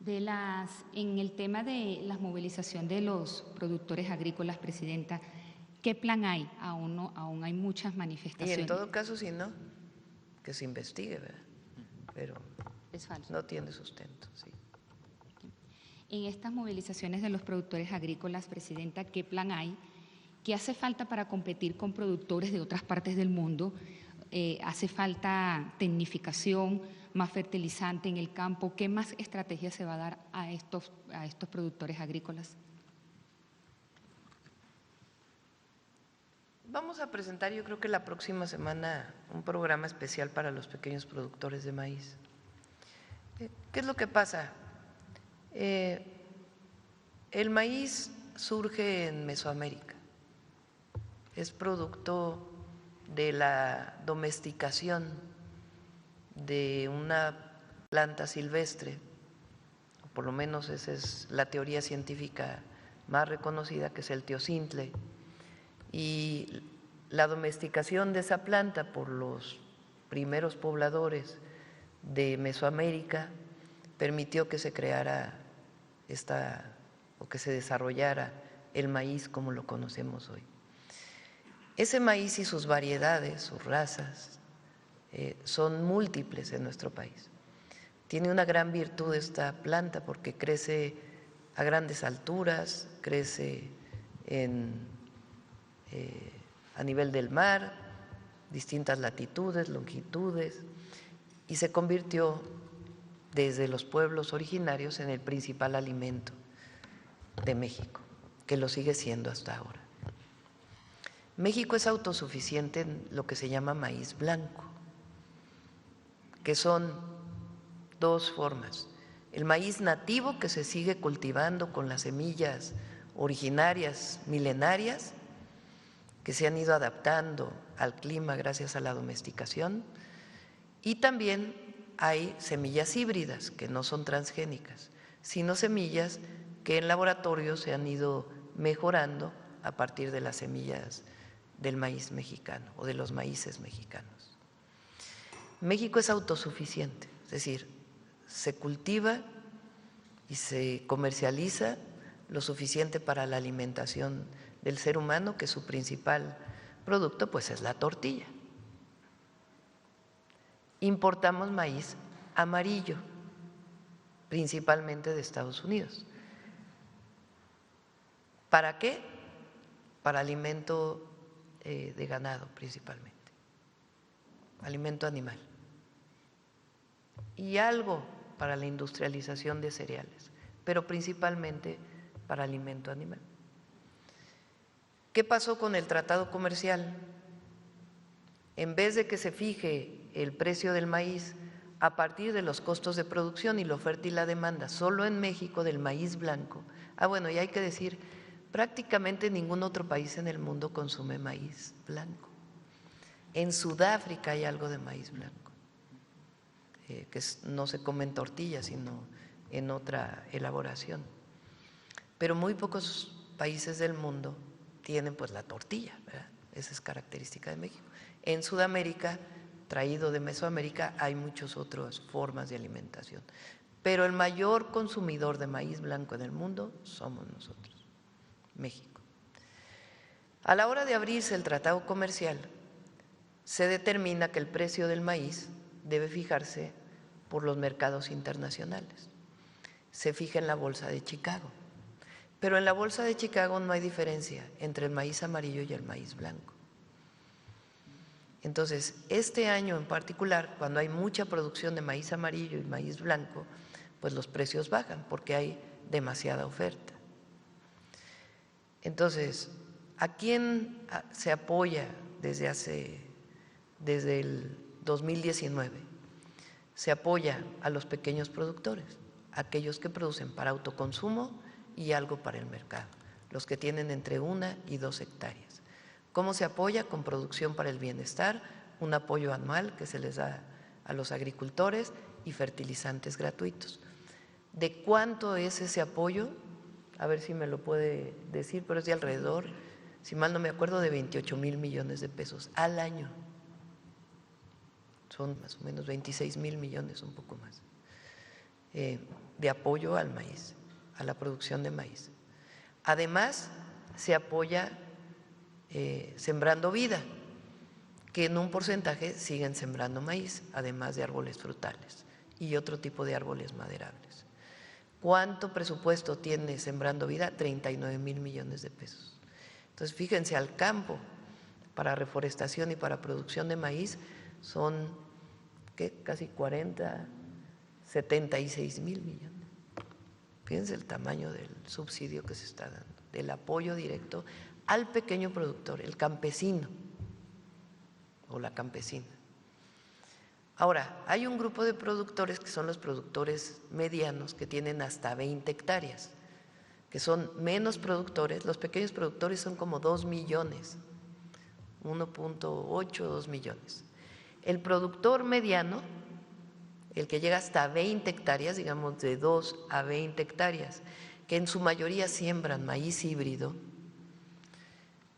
En el tema de la movilización de los productores agrícolas, Presidenta, ¿qué plan hay? Aún hay muchas manifestaciones. Y en todo caso, si no, que se investigue, ¿verdad? Pero es falso. No tiene sustento, sí. En estas movilizaciones de los productores agrícolas, Presidenta, ¿qué plan hay? ¿Qué hace falta para competir con productores de otras partes del mundo? ¿Hace falta tecnificación, más fertilizante en el campo? ¿Qué más estrategia se va a dar a estos productores agrícolas? Vamos a presentar, yo creo que la próxima semana, un programa especial para los pequeños productores de maíz. ¿Qué es lo que pasa? El maíz surge en Mesoamérica, es producto de la domesticación de una planta silvestre, o por lo menos esa es la teoría científica más reconocida, que es el teocintle, y la domesticación de esa planta por los primeros pobladores de Mesoamérica permitió que se creara o que se desarrollara el maíz como lo conocemos hoy. Ese maíz y sus variedades, sus razas, son múltiples en nuestro país. Tiene una gran virtud esta planta porque crece a grandes alturas, crece a nivel del mar, distintas latitudes, longitudes, y se convirtió desde los pueblos originarios en el principal alimento de México, que lo sigue siendo hasta ahora. México es autosuficiente en lo que se llama maíz blanco, que son dos formas. El maíz nativo, que se sigue cultivando con las semillas originarias, milenarias, que se han ido adaptando al clima gracias a la domesticación, y también hay semillas híbridas, que no son transgénicas, sino semillas que en laboratorio se han ido mejorando a partir de las semillas del maíz mexicano o de los maíces mexicanos. México es autosuficiente, es decir, se cultiva y se comercializa lo suficiente para la alimentación del ser humano, que su principal producto pues es la tortilla. Importamos maíz amarillo, principalmente de Estados Unidos. ¿Para qué? Para alimento de ganado principalmente, alimento animal, y algo para la industrialización de cereales, pero principalmente para alimento animal. ¿Qué pasó con el tratado comercial? En vez de que se fije el precio del maíz a partir de los costos de producción y la oferta y la demanda solo en México del maíz blanco, bueno, y hay que decir, prácticamente ningún otro país en el mundo consume maíz blanco. En Sudáfrica hay algo de maíz blanco, que no se come en tortillas, sino en otra elaboración. Pero muy pocos países del mundo tienen pues la tortilla, ¿verdad? Esa es característica de México. En Sudamérica, traído de Mesoamérica, hay muchas otras formas de alimentación. Pero el mayor consumidor de maíz blanco en el mundo somos nosotros, México. A la hora de abrirse el tratado comercial, se determina que el precio del maíz debe fijarse por los mercados internacionales. Se fija en la Bolsa de Chicago. Pero en la Bolsa de Chicago no hay diferencia entre el maíz amarillo y el maíz blanco. Entonces, este año en particular, cuando hay mucha producción de maíz amarillo y maíz blanco, pues los precios bajan porque hay demasiada oferta. Entonces, ¿a quién se apoya desde el 2019? Se apoya a los pequeños productores, aquellos que producen para autoconsumo y algo para el mercado, los que tienen entre 1 y 2 hectáreas. ¿Cómo se apoya? Con producción para el bienestar, un apoyo anual que se les da a los agricultores y fertilizantes gratuitos. ¿De cuánto es ese apoyo? A ver si me lo puede decir, pero es de alrededor, si mal no me acuerdo, de 28,000 millones de pesos al año. Son más o menos 26,000 millones, un poco más. de apoyo al maíz, a la producción de maíz. Además, se apoya Sembrando Vida, que en un porcentaje siguen sembrando maíz, además de árboles frutales y otro tipo de árboles maderables. ¿Cuánto presupuesto tiene Sembrando Vida? 39,000 millones de pesos. Entonces, fíjense, al campo para reforestación y para producción de maíz son casi 76,000 millones. Fíjense el tamaño del subsidio que se está dando, del apoyo directo al pequeño productor, el campesino o la campesina. Ahora, hay un grupo de productores que son los productores medianos que tienen hasta 20 hectáreas, que son menos productores. Los pequeños productores son como 2 millones, 1.8, 2 millones. El productor mediano, el que llega hasta 20 hectáreas, digamos de 2 a 20 hectáreas, que en su mayoría siembran maíz híbrido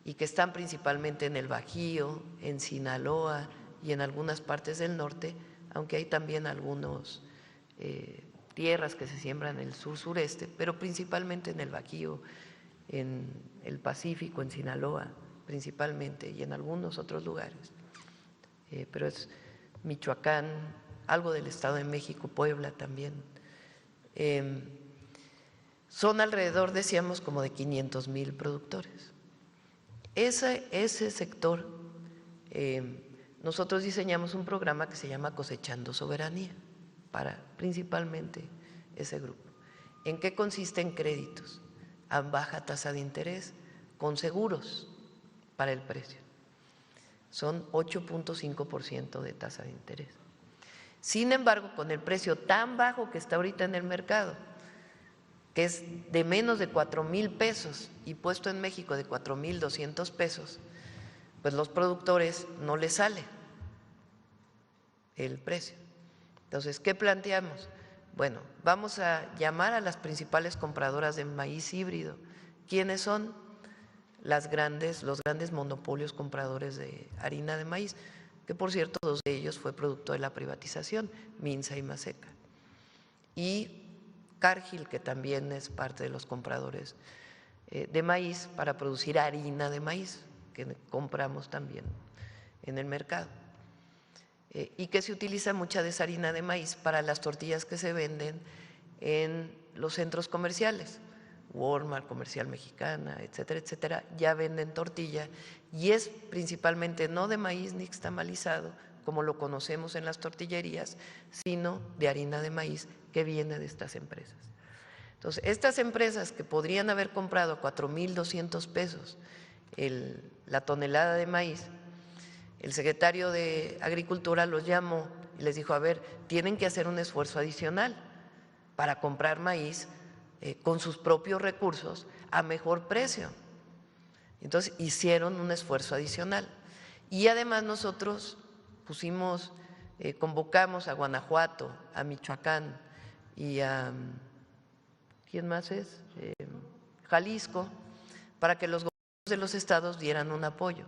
y que están principalmente en el Bajío, en Sinaloa y en algunas partes del norte, aunque hay también algunas tierras que se siembran en el sur-sureste, pero principalmente en el Bajío, en el Pacífico, en Sinaloa principalmente y en algunos otros lugares, pero es Michoacán, algo del Estado de México, Puebla también. Son alrededor, decíamos, como de 500,000 productores. Ese sector, nosotros diseñamos un programa que se llama Cosechando Soberanía, para principalmente ese grupo. ¿En qué consiste? En créditos a baja tasa de interés, con seguros para el precio. Son 8.5% de tasa de interés. Sin embargo, con el precio tan bajo que está ahorita en el mercado, que es de menos de 4,000 pesos y puesto en México de 4,200 pesos, pues los productores no les sale el precio. Entonces, ¿qué planteamos? Bueno, vamos a llamar a las principales compradoras de maíz híbrido. ¿Quiénes son? Los grandes monopolios compradores de harina de maíz, que por cierto 2 de ellos fue producto de la privatización, Minsa y Maseca. Y Cargill, que también es parte de los compradores de maíz para producir harina de maíz, que compramos también en el mercado. Y que se utiliza mucha de esa harina de maíz para las tortillas que se venden en los centros comerciales. Walmart, Comercial Mexicana, etcétera, etcétera, ya venden tortilla y es principalmente no de maíz nixtamalizado, como lo conocemos en las tortillerías, sino de harina de maíz que viene de estas empresas. Entonces, estas empresas que podrían haber comprado a 4,200 pesos la tonelada de maíz, el secretario de Agricultura los llamó y les dijo, a ver, tienen que hacer un esfuerzo adicional para comprar maíz con sus propios recursos a mejor precio. Entonces hicieron un esfuerzo adicional y además nosotros convocamos a Guanajuato, a Michoacán y a ¿quién más es? Jalisco, para que los gobiernos de los estados dieran un apoyo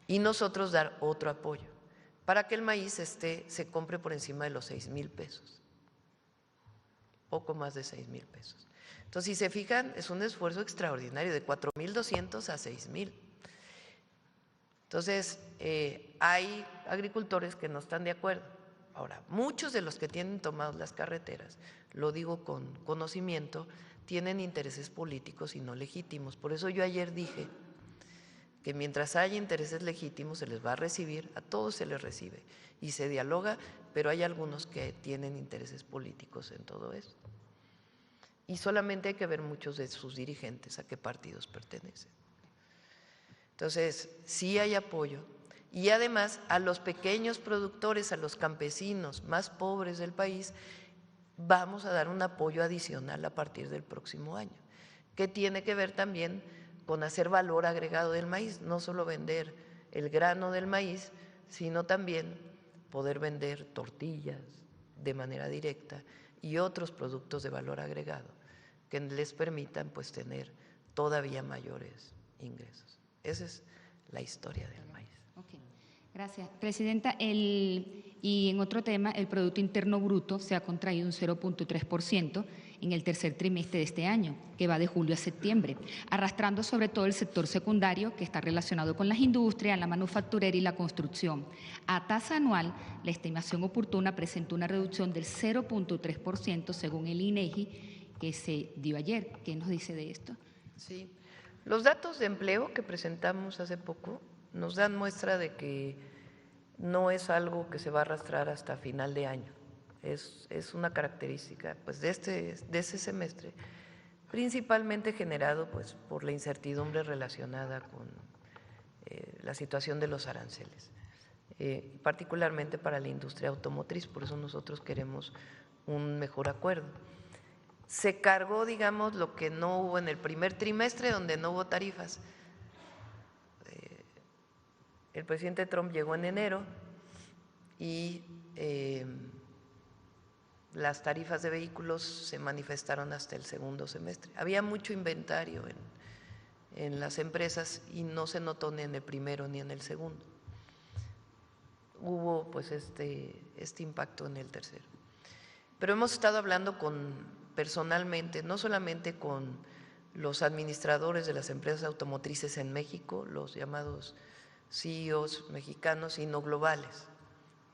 y nosotros dar otro apoyo para que el maíz se compre por encima de los 6,000 pesos. Poco más de 6,000 pesos. Entonces, si se fijan, es un esfuerzo extraordinario, de 4,200 a 6,000. Entonces, hay agricultores que no están de acuerdo. Ahora, muchos de los que tienen tomadas las carreteras, lo digo con conocimiento, tienen intereses políticos y no legítimos. Por eso yo ayer dije que mientras haya intereses legítimos se les va a recibir, a todos se les recibe y se dialoga, pero hay algunos que tienen intereses políticos en todo esto. Y solamente hay que ver muchos de sus dirigentes a qué partidos pertenecen. Entonces, sí hay apoyo y además a los pequeños productores, a los campesinos más pobres del país, vamos a dar un apoyo adicional a partir del próximo año, que tiene que ver también con hacer valor agregado del maíz, no solo vender el grano del maíz, sino también poder vender tortillas de manera directa y otros productos de valor agregado que les permitan pues tener todavía mayores ingresos. Esa es la historia del maíz. Okay. Gracias, Presidenta. Y en otro tema, el Producto Interno Bruto se ha contraído un 0.3% en el tercer trimestre de este año, que va de julio a septiembre, arrastrando sobre todo el sector secundario, que está relacionado con las industrias, la manufacturera y la construcción. A tasa anual, la estimación oportuna presentó una reducción del 0.3% según el INEGI, que se dio ayer. ¿Qué nos dice de esto? Sí, los datos de empleo que presentamos hace poco nos dan muestra de que no es algo que se va a arrastrar hasta final de año. Es una característica pues, de ese semestre, principalmente generado pues, por la incertidumbre relacionada con la situación de los aranceles, particularmente para la industria automotriz. Por eso nosotros queremos un mejor acuerdo. Se cargó, digamos, lo que no hubo en el primer trimestre, donde no hubo tarifas. El presidente Trump llegó en enero y las tarifas de vehículos se manifestaron hasta el segundo semestre. Había mucho inventario en las empresas y no se notó ni en el primero ni en el segundo. Hubo pues este impacto en el tercero. Pero hemos estado hablando personalmente, no solamente con los administradores de las empresas automotrices en México, los llamados CEOs mexicanos, sino globales.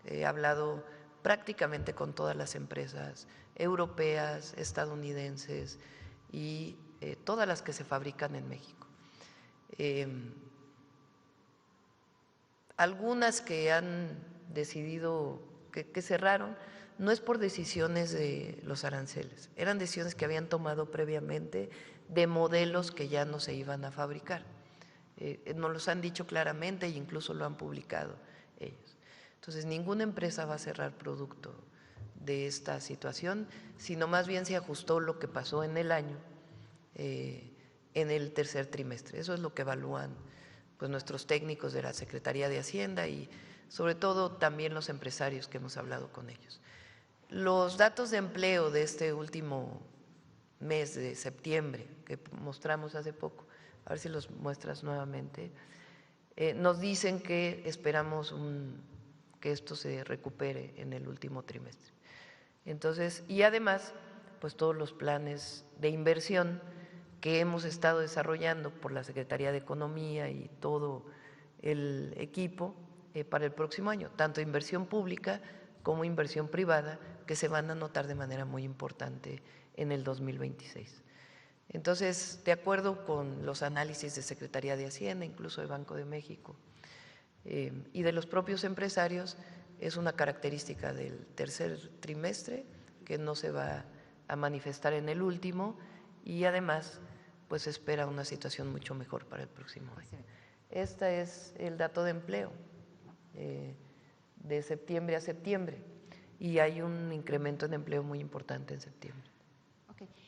He hablado prácticamente con todas las empresas europeas, estadounidenses y todas las que se fabrican en México. Algunas que han decidido, que cerraron, no es por decisiones de los aranceles, eran decisiones que habían tomado previamente de modelos que ya no se iban a fabricar. Nos los han dicho claramente e incluso lo han publicado ellos. Entonces, ninguna empresa va a cerrar producto de esta situación, sino más bien se ajustó lo que pasó en el año, en el tercer trimestre. Eso es lo que evalúan pues, nuestros técnicos de la Secretaría de Hacienda y sobre todo también los empresarios que hemos hablado con ellos. Los datos de empleo de este último mes de septiembre que mostramos hace poco, a ver si los muestras nuevamente, nos dicen que esperamos que esto se recupere en el último trimestre. Entonces, y además, pues todos los planes de inversión que hemos estado desarrollando por la Secretaría de Economía y todo el equipo para el próximo año, tanto inversión pública como inversión privada, que se van a notar de manera muy importante en el 2026. Entonces, de acuerdo con los análisis de Secretaría de Hacienda, incluso de Banco de México y de los propios empresarios, es una característica del tercer trimestre que no se va a manifestar en el último y además pues se espera una situación mucho mejor para el próximo año. Este es el dato de empleo de septiembre a septiembre y hay un incremento en empleo muy importante en septiembre.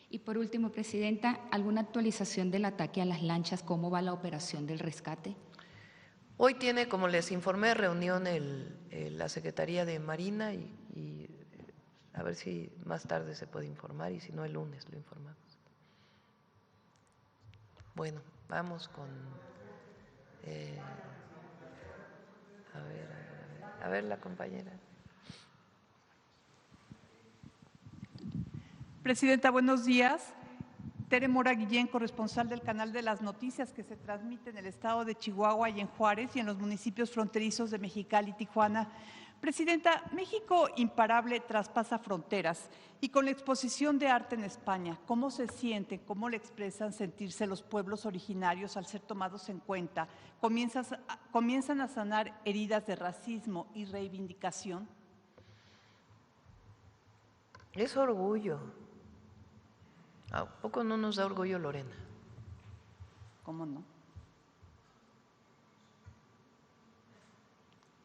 Y por último, Presidenta, ¿alguna actualización del ataque a las lanchas? ¿Cómo va la operación del rescate? Hoy tiene, como les informé, reunión la Secretaría de Marina y a ver si más tarde se puede informar y si no el lunes lo informamos. Bueno, vamos con… a ver la compañera. Presidenta, buenos días. Tere Mora Guillén, corresponsal del Canal de las Noticias que se transmite en el estado de Chihuahua y en Juárez y en los municipios fronterizos de Mexicali y Tijuana. Presidenta, México imparable traspasa fronteras y con la exposición de arte en España, ¿cómo se sienten, cómo le expresan sentirse los pueblos originarios al ser tomados en cuenta? ¿Comienzan a sanar heridas de racismo y reivindicación? Es orgullo. ¿A poco no nos da orgullo Lorena? ¿Cómo no?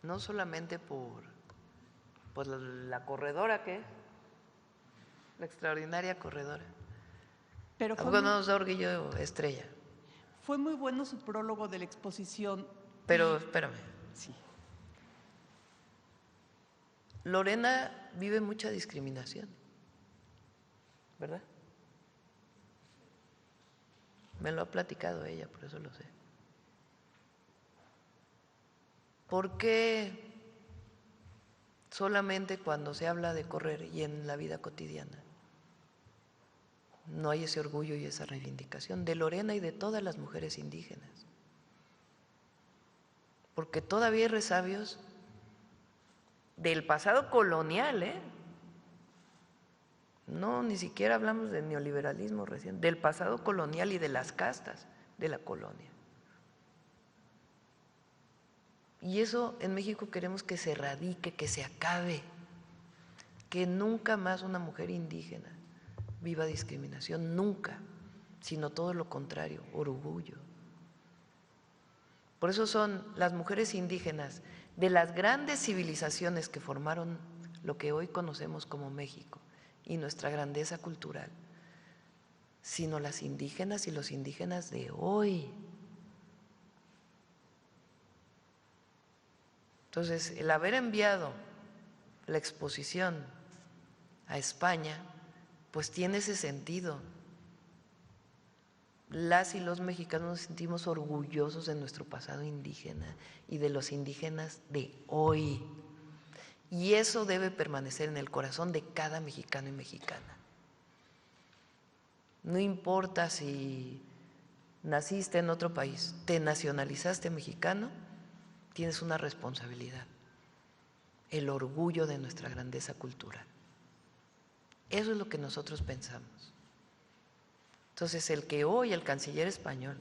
No solamente por la corredora que es, la extraordinaria corredora. Pero ¿A poco no nos da orgullo Estrella? Fue muy bueno su prólogo de la exposición. Pero espérame. Sí. Lorena vive mucha discriminación, ¿verdad? Me lo ha platicado ella, por eso lo sé. ¿Por qué solamente cuando se habla de correr y en la vida cotidiana no hay ese orgullo y esa reivindicación de Lorena y de todas las mujeres indígenas? Porque todavía hay resabios del pasado colonial, no, ni siquiera hablamos del neoliberalismo recién, del pasado colonial y de las castas de la colonia. Y eso en México queremos que se erradique, que se acabe, que nunca más una mujer indígena viva discriminación, nunca, sino todo lo contrario, orgullo. Por eso son las mujeres indígenas de las grandes civilizaciones que formaron lo que hoy conocemos como México y nuestra grandeza cultural, sino las indígenas y los indígenas de hoy. Entonces, el haber enviado la exposición a España, pues tiene ese sentido. Las y los mexicanos nos sentimos orgullosos de nuestro pasado indígena y de los indígenas de hoy. Y eso debe permanecer en el corazón de cada mexicano y mexicana. No importa si naciste en otro país, te nacionalizaste mexicano, tienes una responsabilidad, el orgullo de nuestra grandeza cultural. Eso es lo que nosotros pensamos. Entonces, el que hoy el canciller español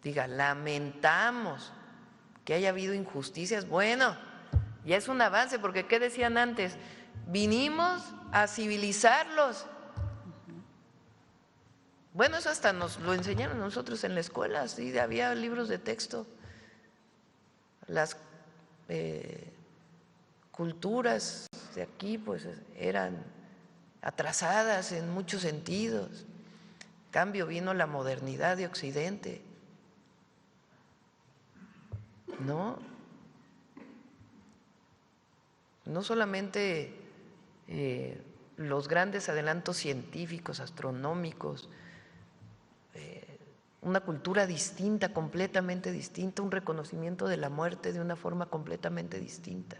diga, lamentamos que haya habido injusticias, bueno, ya es un avance, porque ¿qué decían antes? Vinimos a civilizarlos. Bueno, eso hasta nos lo enseñaron nosotros en la escuela, sí, había libros de texto. Las culturas de aquí pues eran atrasadas en muchos sentidos. En cambio vino la modernidad de Occidente. No solamente los grandes adelantos científicos, astronómicos, una cultura distinta, completamente distinta, un reconocimiento de la muerte de una forma completamente distinta.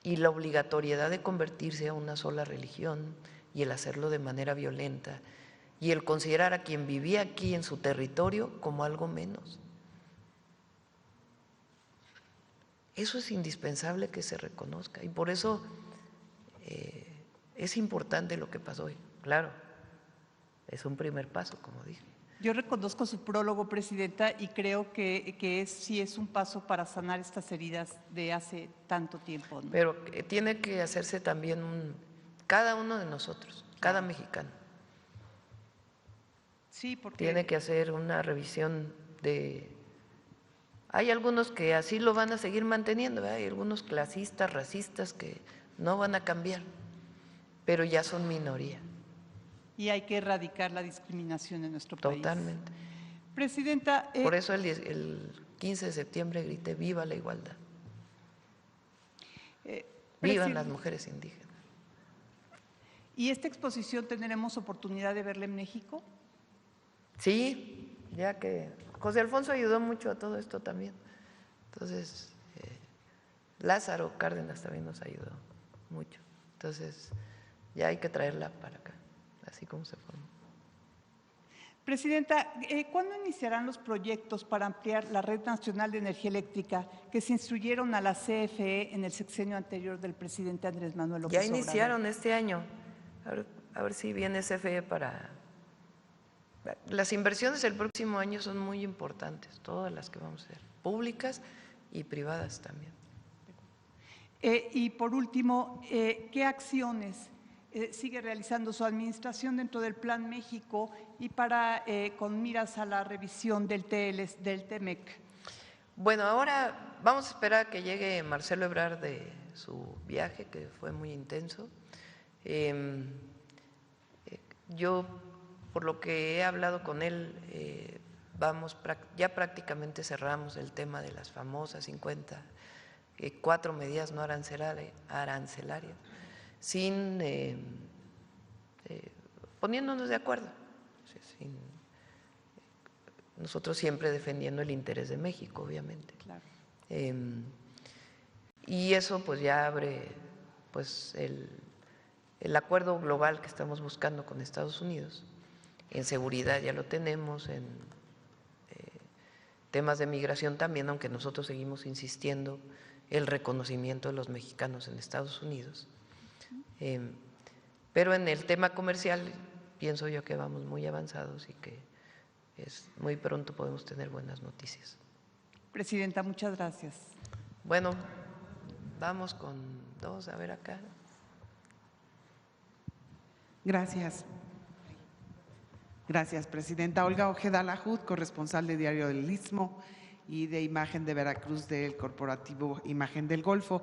Y la obligatoriedad de convertirse a una sola religión y el hacerlo de manera violenta y el considerar a quien vivía aquí en su territorio como algo menos. Eso es indispensable que se reconozca y por eso es importante lo que pasó hoy. Claro, es un primer paso, como dije. Yo reconozco su prólogo, Presidenta, y creo que sí es un paso para sanar estas heridas de hace tanto tiempo, ¿no? Pero tiene que hacerse también cada uno de nosotros, cada mexicano. Sí, porque tiene que hacer una revisión de… Hay algunos que así lo van a seguir manteniendo, ¿verdad? Hay algunos clasistas, racistas que no van a cambiar, pero ya son minoría. Y hay que erradicar la discriminación en nuestro país. Totalmente. Presidenta… Por eso el 15 de septiembre grité ¡viva la igualdad! ¡Vivan las mujeres indígenas! ¿Y esta exposición tendremos oportunidad de verla en México? Sí, ya que José Alfonso ayudó mucho a todo esto también. Entonces, Lázaro Cárdenas también nos ayudó mucho. Entonces, ya hay que traerla para acá, así como se formó. Presidenta, ¿cuándo iniciarán los proyectos para ampliar la red nacional de energía eléctrica que se instruyeron a la CFE en el sexenio anterior del presidente Andrés Manuel López Obrador? Ya iniciaron este año. A ver si viene CFE para… Las inversiones del próximo año son muy importantes, todas las que vamos a hacer, públicas y privadas también. Y por último, ¿qué acciones sigue realizando su administración dentro del Plan México y con miras a la revisión del TEMEC? Bueno, ahora vamos a esperar a que llegue Marcelo Ebrard de su viaje, que fue muy intenso. Yo, por lo que he hablado con él, ya prácticamente cerramos el tema de las famosas 4 medidas no arancelarias, poniéndonos de acuerdo, nosotros siempre defendiendo el interés de México, obviamente. Claro. Y eso pues ya abre pues el acuerdo global que estamos buscando con Estados Unidos. En seguridad ya lo tenemos, en temas de migración también, aunque nosotros seguimos insistiendo el reconocimiento de los mexicanos en Estados Unidos. Pero en el tema comercial pienso yo que vamos muy avanzados y que muy pronto podemos tener buenas noticias. Presidenta, muchas gracias. Bueno, vamos con dos, a ver acá. Gracias. Gracias, Presidenta. Olga Ojeda Lajud, corresponsal de Diario del Istmo y de Imagen de Veracruz del corporativo Imagen del Golfo.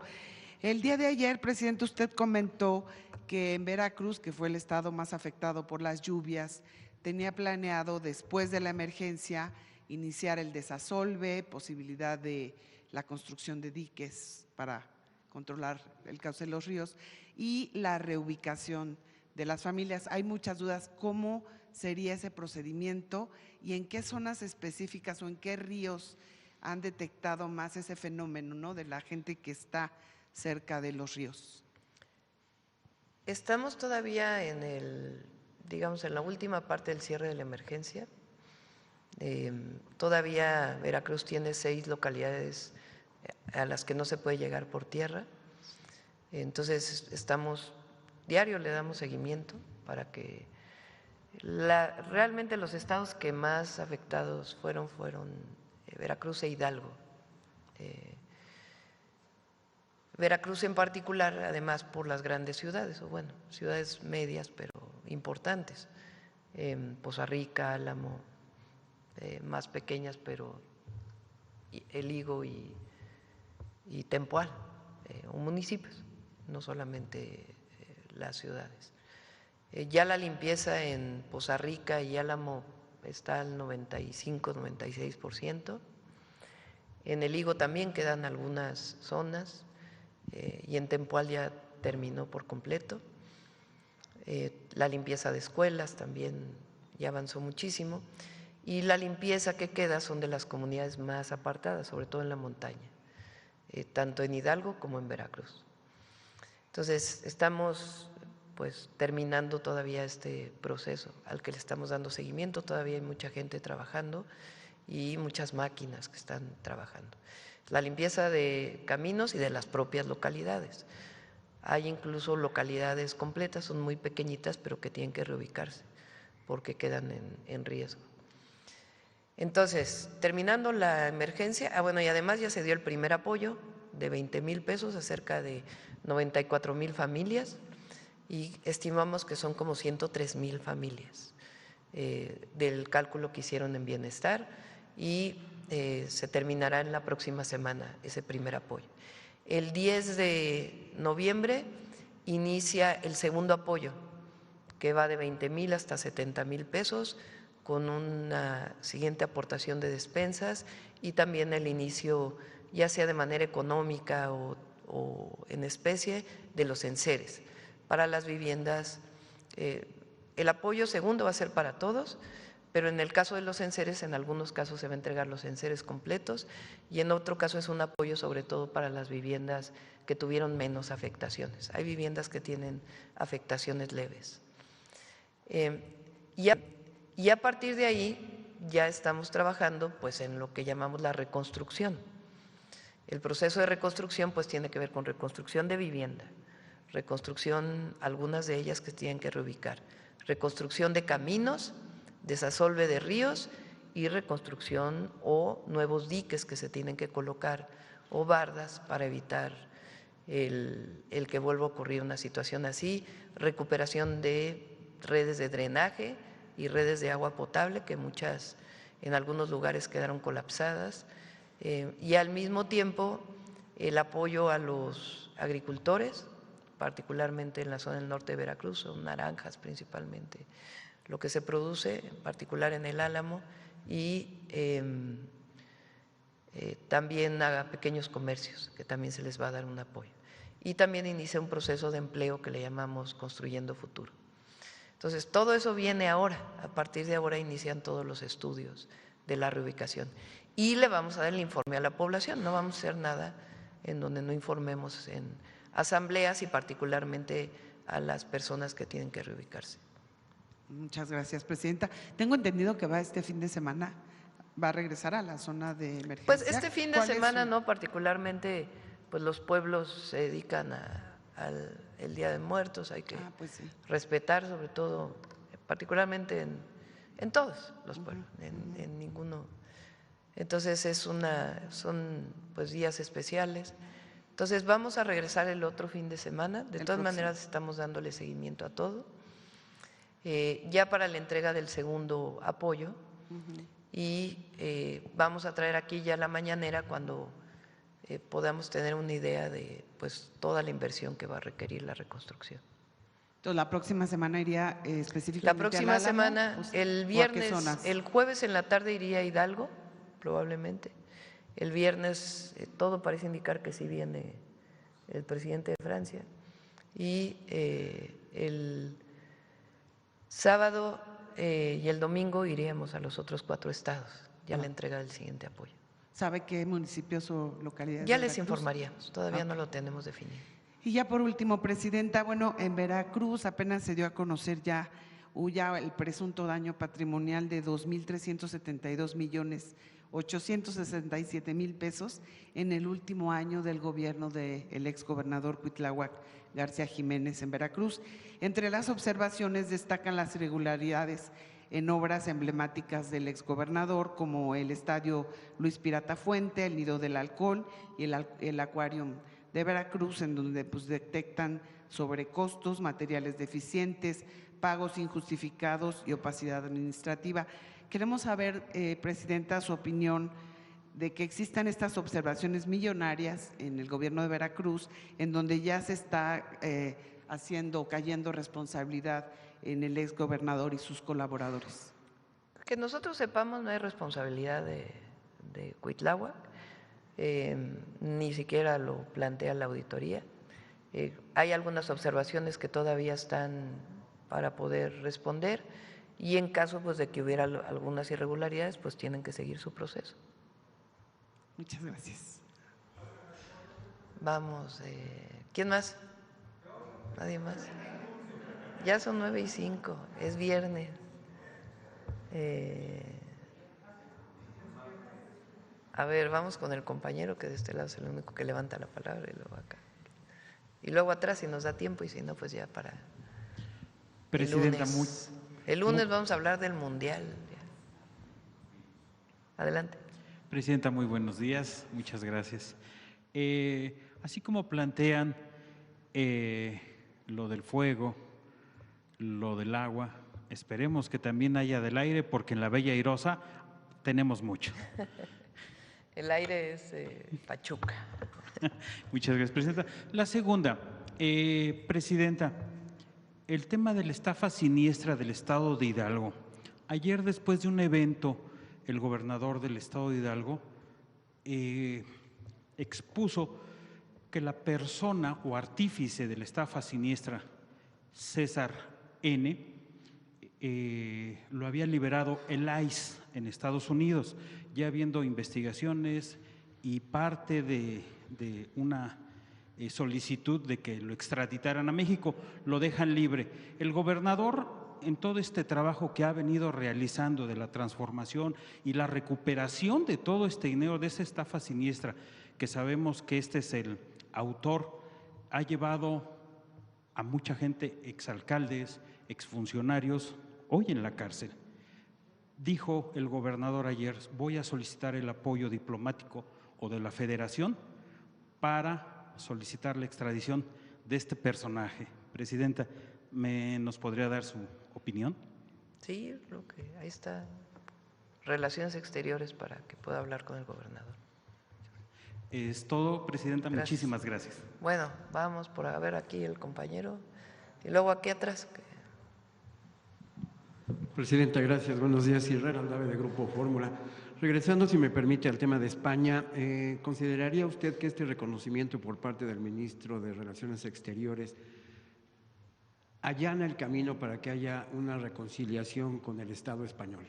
El día de ayer, Presidente, usted comentó que en Veracruz, que fue el estado más afectado por las lluvias, tenía planeado, después de la emergencia, iniciar el desasolve, posibilidad de la construcción de diques para controlar el cauce de los ríos y la reubicación de las familias. Hay muchas dudas. ¿Cómo sería ese procedimiento y en qué zonas específicas o en qué ríos han detectado más ese fenómeno, ¿no?, de la gente que está cerca de los ríos? Estamos todavía digamos, en la última parte del cierre de la emergencia. Todavía Veracruz tiene 6 localidades a las que no se puede llegar por tierra. Entonces diario le damos seguimiento para que realmente los estados que más afectados fueron Veracruz e Hidalgo. Veracruz en particular, además por las grandes ciudades, o bueno, ciudades medias pero importantes, Poza Rica, Álamo, más pequeñas pero El Higo y Tempoal, o municipios, no solamente las ciudades. Ya la limpieza en Poza Rica y Álamo está al 95-96%. En El Higo también quedan algunas zonas y en Tempoal ya terminó por completo. La limpieza de escuelas también ya avanzó muchísimo y la limpieza que queda son de las comunidades más apartadas, sobre todo en la montaña, tanto en Hidalgo como en Veracruz. Entonces estamos pues terminando todavía este proceso al que le estamos dando seguimiento. Todavía hay mucha gente trabajando y muchas máquinas que están trabajando. La limpieza de caminos y de las propias localidades. Hay incluso localidades completas, son muy pequeñitas, pero que tienen que reubicarse porque quedan en riesgo. Entonces, terminando la emergencia, bueno, y además ya se dio el primer apoyo de 20,000 pesos a cerca de 94,000 familias y estimamos que son como 103,000 familias del cálculo que hicieron en bienestar y se terminará en la próxima semana ese primer apoyo. El 10 de noviembre inicia el segundo apoyo, que va de 20,000 hasta 70,000 pesos, con una siguiente aportación de despensas y también el inicio, ya sea de manera económica o en especie, de los enseres para las viviendas. El apoyo segundo va a ser para todos, pero en el caso de los enseres, en algunos casos se va a entregar los enseres completos y en otro caso es un apoyo sobre todo para las viviendas que tuvieron menos afectaciones. Hay viviendas que tienen afectaciones leves. Y a partir de ahí ya estamos trabajando pues en lo que llamamos la reconstrucción. El proceso de reconstrucción pues tiene que ver con reconstrucción de vivienda, reconstrucción, algunas de ellas que tienen que reubicar, reconstrucción de caminos, desasolve de ríos y reconstrucción o nuevos diques que se tienen que colocar o bardas para evitar el que vuelva a ocurrir una situación así, recuperación de redes de drenaje y redes de agua potable que muchas en algunos lugares quedaron colapsadas y al mismo tiempo el apoyo a los agricultores, particularmente en la zona del norte de Veracruz, son naranjas principalmente lo que se produce, en particular en el Álamo, y también a pequeños comercios, que también se les va a dar un apoyo. Y también inicia un proceso de empleo que le llamamos Construyendo Futuro. Entonces, todo eso viene ahora, a partir de ahora inician todos los estudios de la reubicación. Y le vamos a dar el informe a la población, no vamos a hacer nada en donde no informemos en asambleas y particularmente a las personas que tienen que reubicarse. Muchas gracias, presidenta. Tengo entendido que va este fin de semana, va a regresar a la zona de emergencia. Pues este fin de semana no, particularmente pues los pueblos se dedican al el Día de Muertos, hay que respetar sobre todo, particularmente en todos los pueblos, en ninguno. Entonces son pues días especiales. Entonces vamos a regresar el otro fin de semana. De todas maneras estamos dándole seguimiento a todo. Ya para la entrega del segundo apoyo y vamos a traer aquí ya la mañanera cuando podamos tener una idea de pues toda la inversión que va a requerir la reconstrucción. Entonces, la próxima semana iría específicamente la próxima semana, el viernes, el jueves en la tarde iría a Hidalgo, probablemente. El viernes todo parece indicar que sí viene el presidente de Francia. Y el sábado y el domingo iríamos a los otros 4 estados, ya la entrega del siguiente apoyo. ¿Sabe qué municipios o localidades? Ya les informaríamos, todavía no lo tenemos definido. Y ya por último, presidenta, bueno, en Veracruz apenas se dio a conocer ya el presunto daño patrimonial de 2,372,867,000 pesos en el último año del gobierno del exgobernador Cuitláhuac García Jiménez en Veracruz. Entre las observaciones destacan las irregularidades en obras emblemáticas del exgobernador, como el Estadio Luis Pirata Fuente, el Nido del Halcón y el Acuarium de Veracruz, en donde pues detectan sobrecostos, materiales deficientes, pagos injustificados y opacidad administrativa. Queremos saber, presidenta, su opinión de que existan estas observaciones millonarias en el gobierno de Veracruz, en donde ya se está cayendo responsabilidad en el exgobernador y sus colaboradores. Que nosotros sepamos, no hay responsabilidad de Cuitláhuac, ni siquiera lo plantea la auditoría. Hay algunas observaciones que todavía están para poder responder y en caso pues de que hubiera algunas irregularidades, pues tienen que seguir su proceso. Muchas gracias. Vamos, ¿quién más? ¿Nadie más? Ya son 9:05, es viernes. A ver, vamos con el compañero que de este lado es el único que levanta la palabra y luego acá. Y luego atrás si nos da tiempo y si no, pues ya para Presidenta, el lunes vamos a hablar del Mundial. Adelante. Presidenta, muy buenos días, muchas gracias. Así como plantean lo del fuego, lo del agua, esperemos que también haya del aire, porque en la Bella Airosa tenemos mucho. El aire es Pachuca. Muchas gracias, presidenta. La segunda, presidenta, el tema de la estafa siniestra del estado de Hidalgo. Ayer, después de un evento, el gobernador del estado de Hidalgo expuso que la persona o artífice de la estafa siniestra, César N., lo había liberado el ICE en Estados Unidos, ya habiendo investigaciones y parte de una solicitud de que lo extraditaran a México, lo dejan libre. El gobernador, en todo este trabajo que ha venido realizando de la transformación y la recuperación de todo este dinero, de esa estafa siniestra, que sabemos que este es el autor, ha llevado a mucha gente, exalcaldes, exfuncionarios, hoy en la cárcel. Dijo el gobernador ayer, voy a solicitar el apoyo diplomático o de la Federación para solicitar la extradición de este personaje. Presidenta, ¿nos podría dar su opinión? Sí, ahí está, Relaciones Exteriores, para que pueda hablar con el gobernador. Es todo, presidenta, gracias. Muchísimas gracias. Bueno, vamos por a ver aquí el compañero y luego aquí atrás. Presidenta, gracias. Buenos días. Herrera Aldave, de Grupo Fórmula. Regresando, si me permite, al tema de España, ¿consideraría usted que este reconocimiento por parte del ministro de Relaciones Exteriores allana el camino para que haya una reconciliación con el Estado español?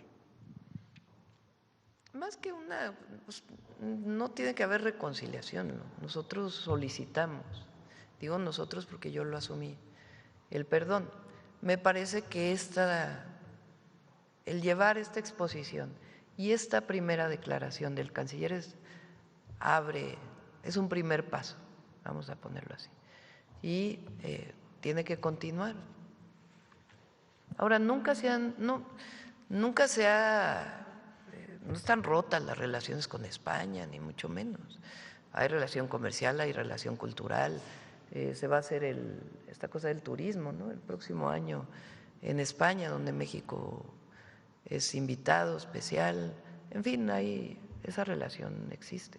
Más que una, pues, no tiene que haber reconciliación, ¿no? Nosotros solicitamos, digo nosotros porque yo lo asumí, el perdón. Me parece que el llevar esta exposición y esta primera declaración del canciller es un primer paso, vamos a ponerlo así, y tiene que continuar. Ahora, no están rotas las relaciones con España, ni mucho menos. Hay relación comercial, hay relación cultural. Se va a hacer esta cosa del turismo, ¿no? El próximo año en España, donde México es invitado especial. En fin, esa relación existe.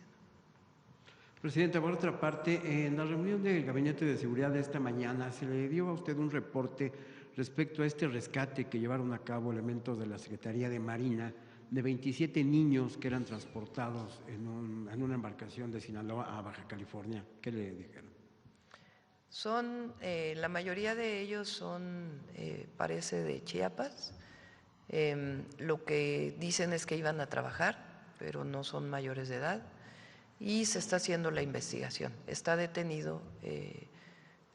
Presidenta, por otra parte, en la reunión del Gabinete de Seguridad de esta mañana, se le dio a usted un reporte respecto a este rescate que llevaron a cabo elementos de la Secretaría de Marina de 27 niños que eran transportados en una embarcación de Sinaloa a Baja California. ¿Qué le dijeron? La mayoría de ellos parece de Chiapas. Lo que dicen es que iban a trabajar, pero no son mayores de edad. Y se está haciendo la investigación. Está detenido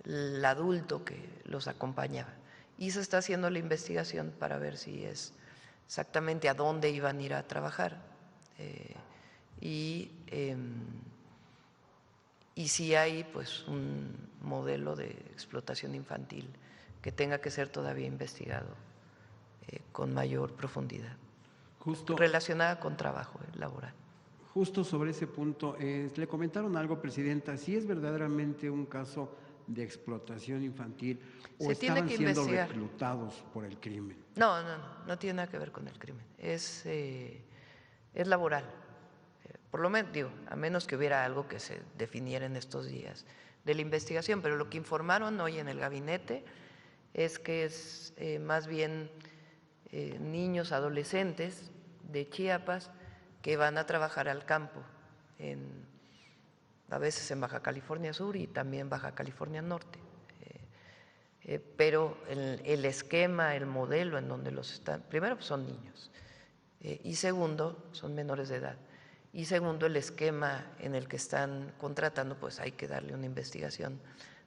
el adulto que los acompañaba. Y se está haciendo la investigación para ver si es exactamente a dónde iban a ir a trabajar. Y si hay pues un modelo de explotación infantil que tenga que ser todavía investigado con mayor profundidad, relacionada con trabajo laboral. Justo sobre ese punto, le comentaron algo, Presidenta, si es verdaderamente un caso de explotación infantil o estaban siendo reclutados por el crimen. No tiene nada que ver con el crimen, es laboral. Por lo menos, a menos que hubiera algo que se definiera en estos días de la investigación, pero lo que informaron hoy en el gabinete es que es más bien niños adolescentes de Chiapas que van a trabajar al campo, a veces en Baja California Sur y también Baja California Norte. Pero el esquema, el modelo en donde los están, primero pues son niños y segundo son menores de edad. Y segundo, el esquema en el que están contratando, pues hay que darle una investigación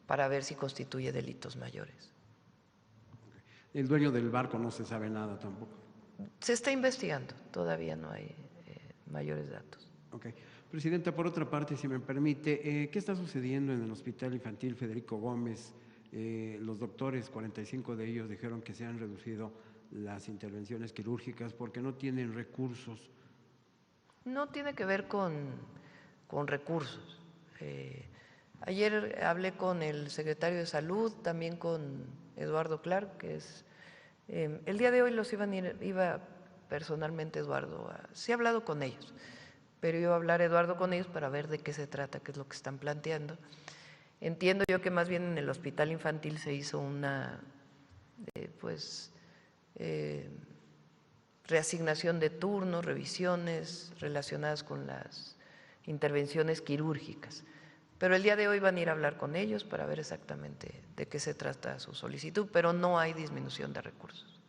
para ver si constituye delitos mayores. El dueño del barco no se sabe nada tampoco. Se está investigando, todavía no hay mayores datos. Ok. Presidenta, por otra parte, si me permite, ¿qué está sucediendo en el Hospital Infantil Federico Gómez? Los doctores, 45 de ellos, dijeron que se han reducido las intervenciones quirúrgicas porque no tienen recursos. No tiene que ver con recursos. Ayer hablé con el secretario de Salud, también con Eduardo Clark, que es… el día de hoy iba personalmente Eduardo, sí he hablado con ellos, pero iba a hablar Eduardo con ellos para ver de qué se trata, qué es lo que están planteando. Entiendo yo que más bien en el hospital infantil se hizo una reasignación de turnos, revisiones relacionadas con las intervenciones quirúrgicas. Pero el día de hoy van a ir a hablar con ellos para ver exactamente de qué se trata su solicitud, pero no hay disminución de recursos.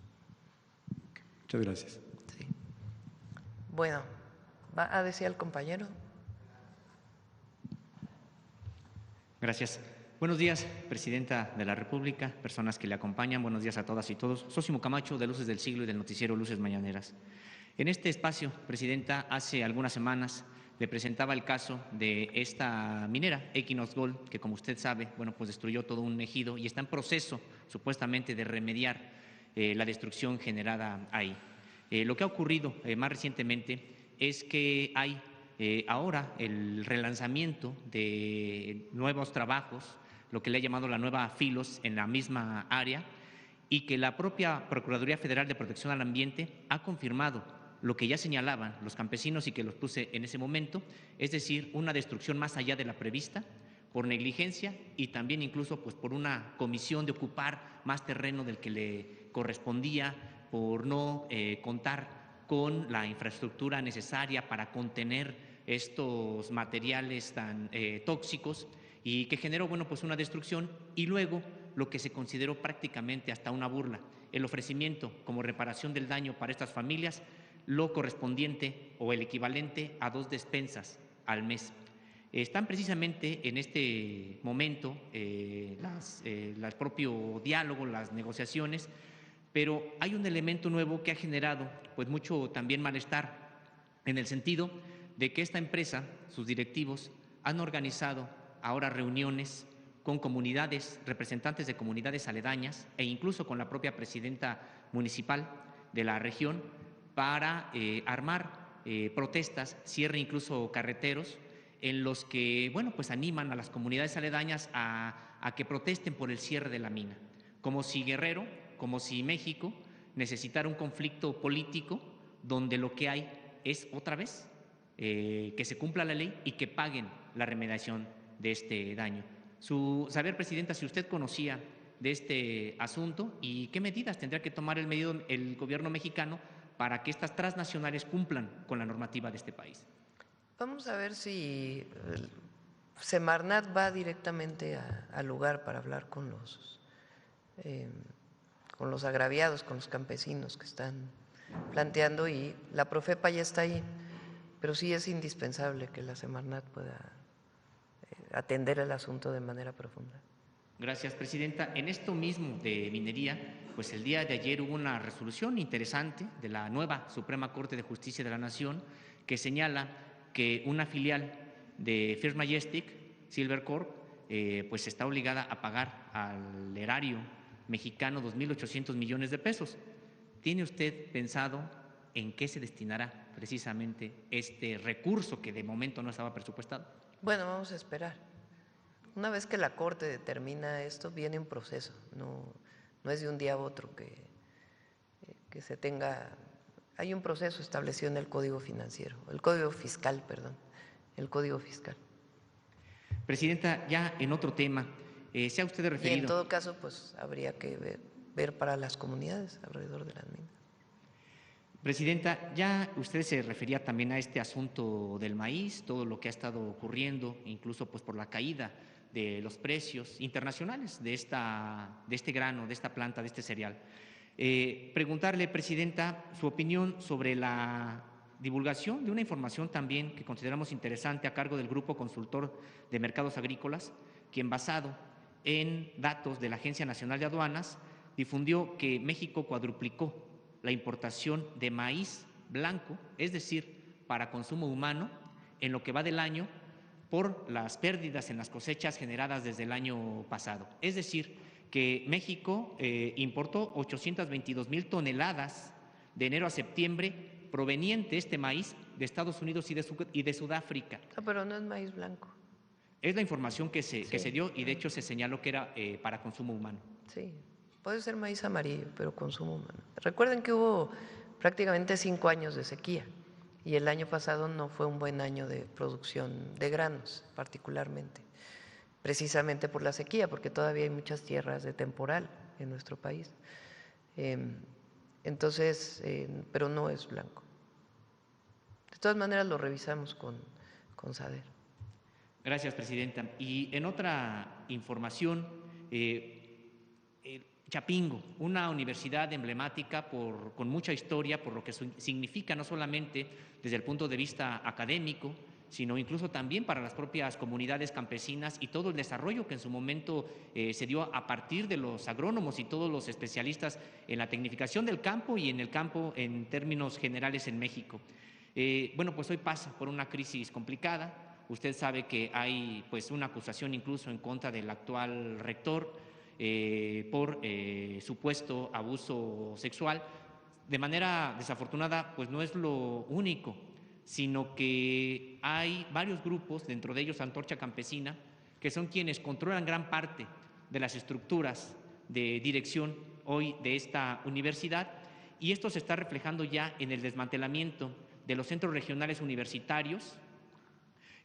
Muchas gracias. Sí. Bueno, ¿va a decir el compañero? Gracias. Buenos días, Presidenta de la República, personas que le acompañan, buenos días a todas y todos. Sósimo Camacho, de Luces del Siglo y del noticiero Luces Mañaneras. En este espacio, Presidenta, hace algunas semanas le presentaba el caso de esta minera, Equinox Gold, que como usted sabe, pues destruyó todo un ejido y está en proceso, supuestamente, de remediar la destrucción generada ahí. Lo que ha ocurrido más recientemente es que hay ahora el relanzamiento de nuevos trabajos, lo que le ha llamado la nueva Filos en la misma área, y que la propia Procuraduría Federal de Protección al Ambiente ha confirmado lo que ya señalaban los campesinos y que los puse en ese momento, es decir, una destrucción más allá de la prevista, por negligencia y también incluso por una comisión de ocupar más terreno del que le correspondía, por no contar con la infraestructura necesaria para contener estos materiales tan tóxicos, y que generó una destrucción y luego lo que se consideró prácticamente hasta una burla, el ofrecimiento como reparación del daño para estas familias lo correspondiente o el equivalente a 2 despensas al mes. Están precisamente en este momento el propio diálogo, las negociaciones, pero hay un elemento nuevo que ha generado pues mucho también malestar, en el sentido de que esta empresa, sus directivos, han organizado ahora reuniones con comunidades, representantes de comunidades aledañas e incluso con la propia presidenta municipal de la región para armar protestas, cierre incluso carreteros, en los que, bueno, pues animan a las comunidades aledañas a que protesten por el cierre de la mina, como si Guerrero, como si México necesitara un conflicto político donde lo que hay es otra vez que se cumpla la ley y que paguen la remediación de este daño. Saber, Presidenta, si usted conocía de este asunto y qué medidas tendría que tomar el gobierno mexicano para que estas transnacionales cumplan con la normativa de este país. Vamos a ver si Semarnat va directamente al lugar para hablar con los agraviados, con los campesinos que están planteando, y la Profepa ya está ahí, pero sí es indispensable que la Semarnat pueda atender el asunto de manera profunda. Gracias, Presidenta. En esto mismo de minería, pues el día de ayer hubo una resolución interesante de la nueva Suprema Corte de Justicia de la Nación que señala que una filial de First Majestic, Silvercorp, pues está obligada a pagar al erario mexicano 2.800 millones de pesos. ¿Tiene usted pensado en qué se destinará precisamente este recurso que de momento no estaba presupuestado? Bueno, vamos a esperar. Una vez que la Corte determina esto, viene un proceso, no es de un día a otro que se tenga. Hay un proceso establecido en el Código Financiero, el Código Fiscal, el Código Fiscal. Presidenta, ya en otro tema, ¿se ha usted referido? Y en todo caso, pues habría que ver para las comunidades alrededor de las minas. Presidenta, ya usted se refería también a este asunto del maíz, todo lo que ha estado ocurriendo, incluso pues por la caída de los precios internacionales de este grano, de esta planta, de este cereal. Preguntarle, Presidenta, su opinión sobre la divulgación de una información también que consideramos interesante a cargo del Grupo Consultor de Mercados Agrícolas, quien, basado en datos de la Agencia Nacional de Aduanas, difundió que México cuadruplicó la importación de maíz blanco, es decir, para consumo humano, en lo que va del año, por las pérdidas en las cosechas generadas desde el año pasado. Es decir, que México importó 822,000 toneladas de enero a septiembre proveniente este maíz de Estados Unidos y de Sudáfrica. No, pero no es maíz blanco. Es la información que se dio, y de hecho se señaló que era para consumo humano. Sí, puede ser maíz amarillo, pero consumo humano. Recuerden que hubo prácticamente 5 años de sequía y el año pasado no fue un buen año de producción de granos, particularmente, precisamente por la sequía, porque todavía hay muchas tierras de temporal en nuestro país. Entonces, pero no es blanco. De todas maneras lo revisamos con SADER. Gracias, Presidenta. Y en otra información, Chapingo, una universidad emblemática con mucha historia, por lo que significa no solamente desde el punto de vista académico, sino incluso también para las propias comunidades campesinas y todo el desarrollo que en su momento se dio a partir de los agrónomos y todos los especialistas en la tecnificación del campo y en el campo en términos generales en México. Bueno, pues hoy pasa por una crisis complicada. Usted sabe que hay pues una acusación incluso en contra del actual rector por supuesto abuso sexual. De manera desafortunada, pues no es lo único, sino que hay varios grupos, dentro de ellos Antorcha Campesina, que son quienes controlan gran parte de las estructuras de dirección hoy de esta universidad, y esto se está reflejando ya en el desmantelamiento de los centros regionales universitarios,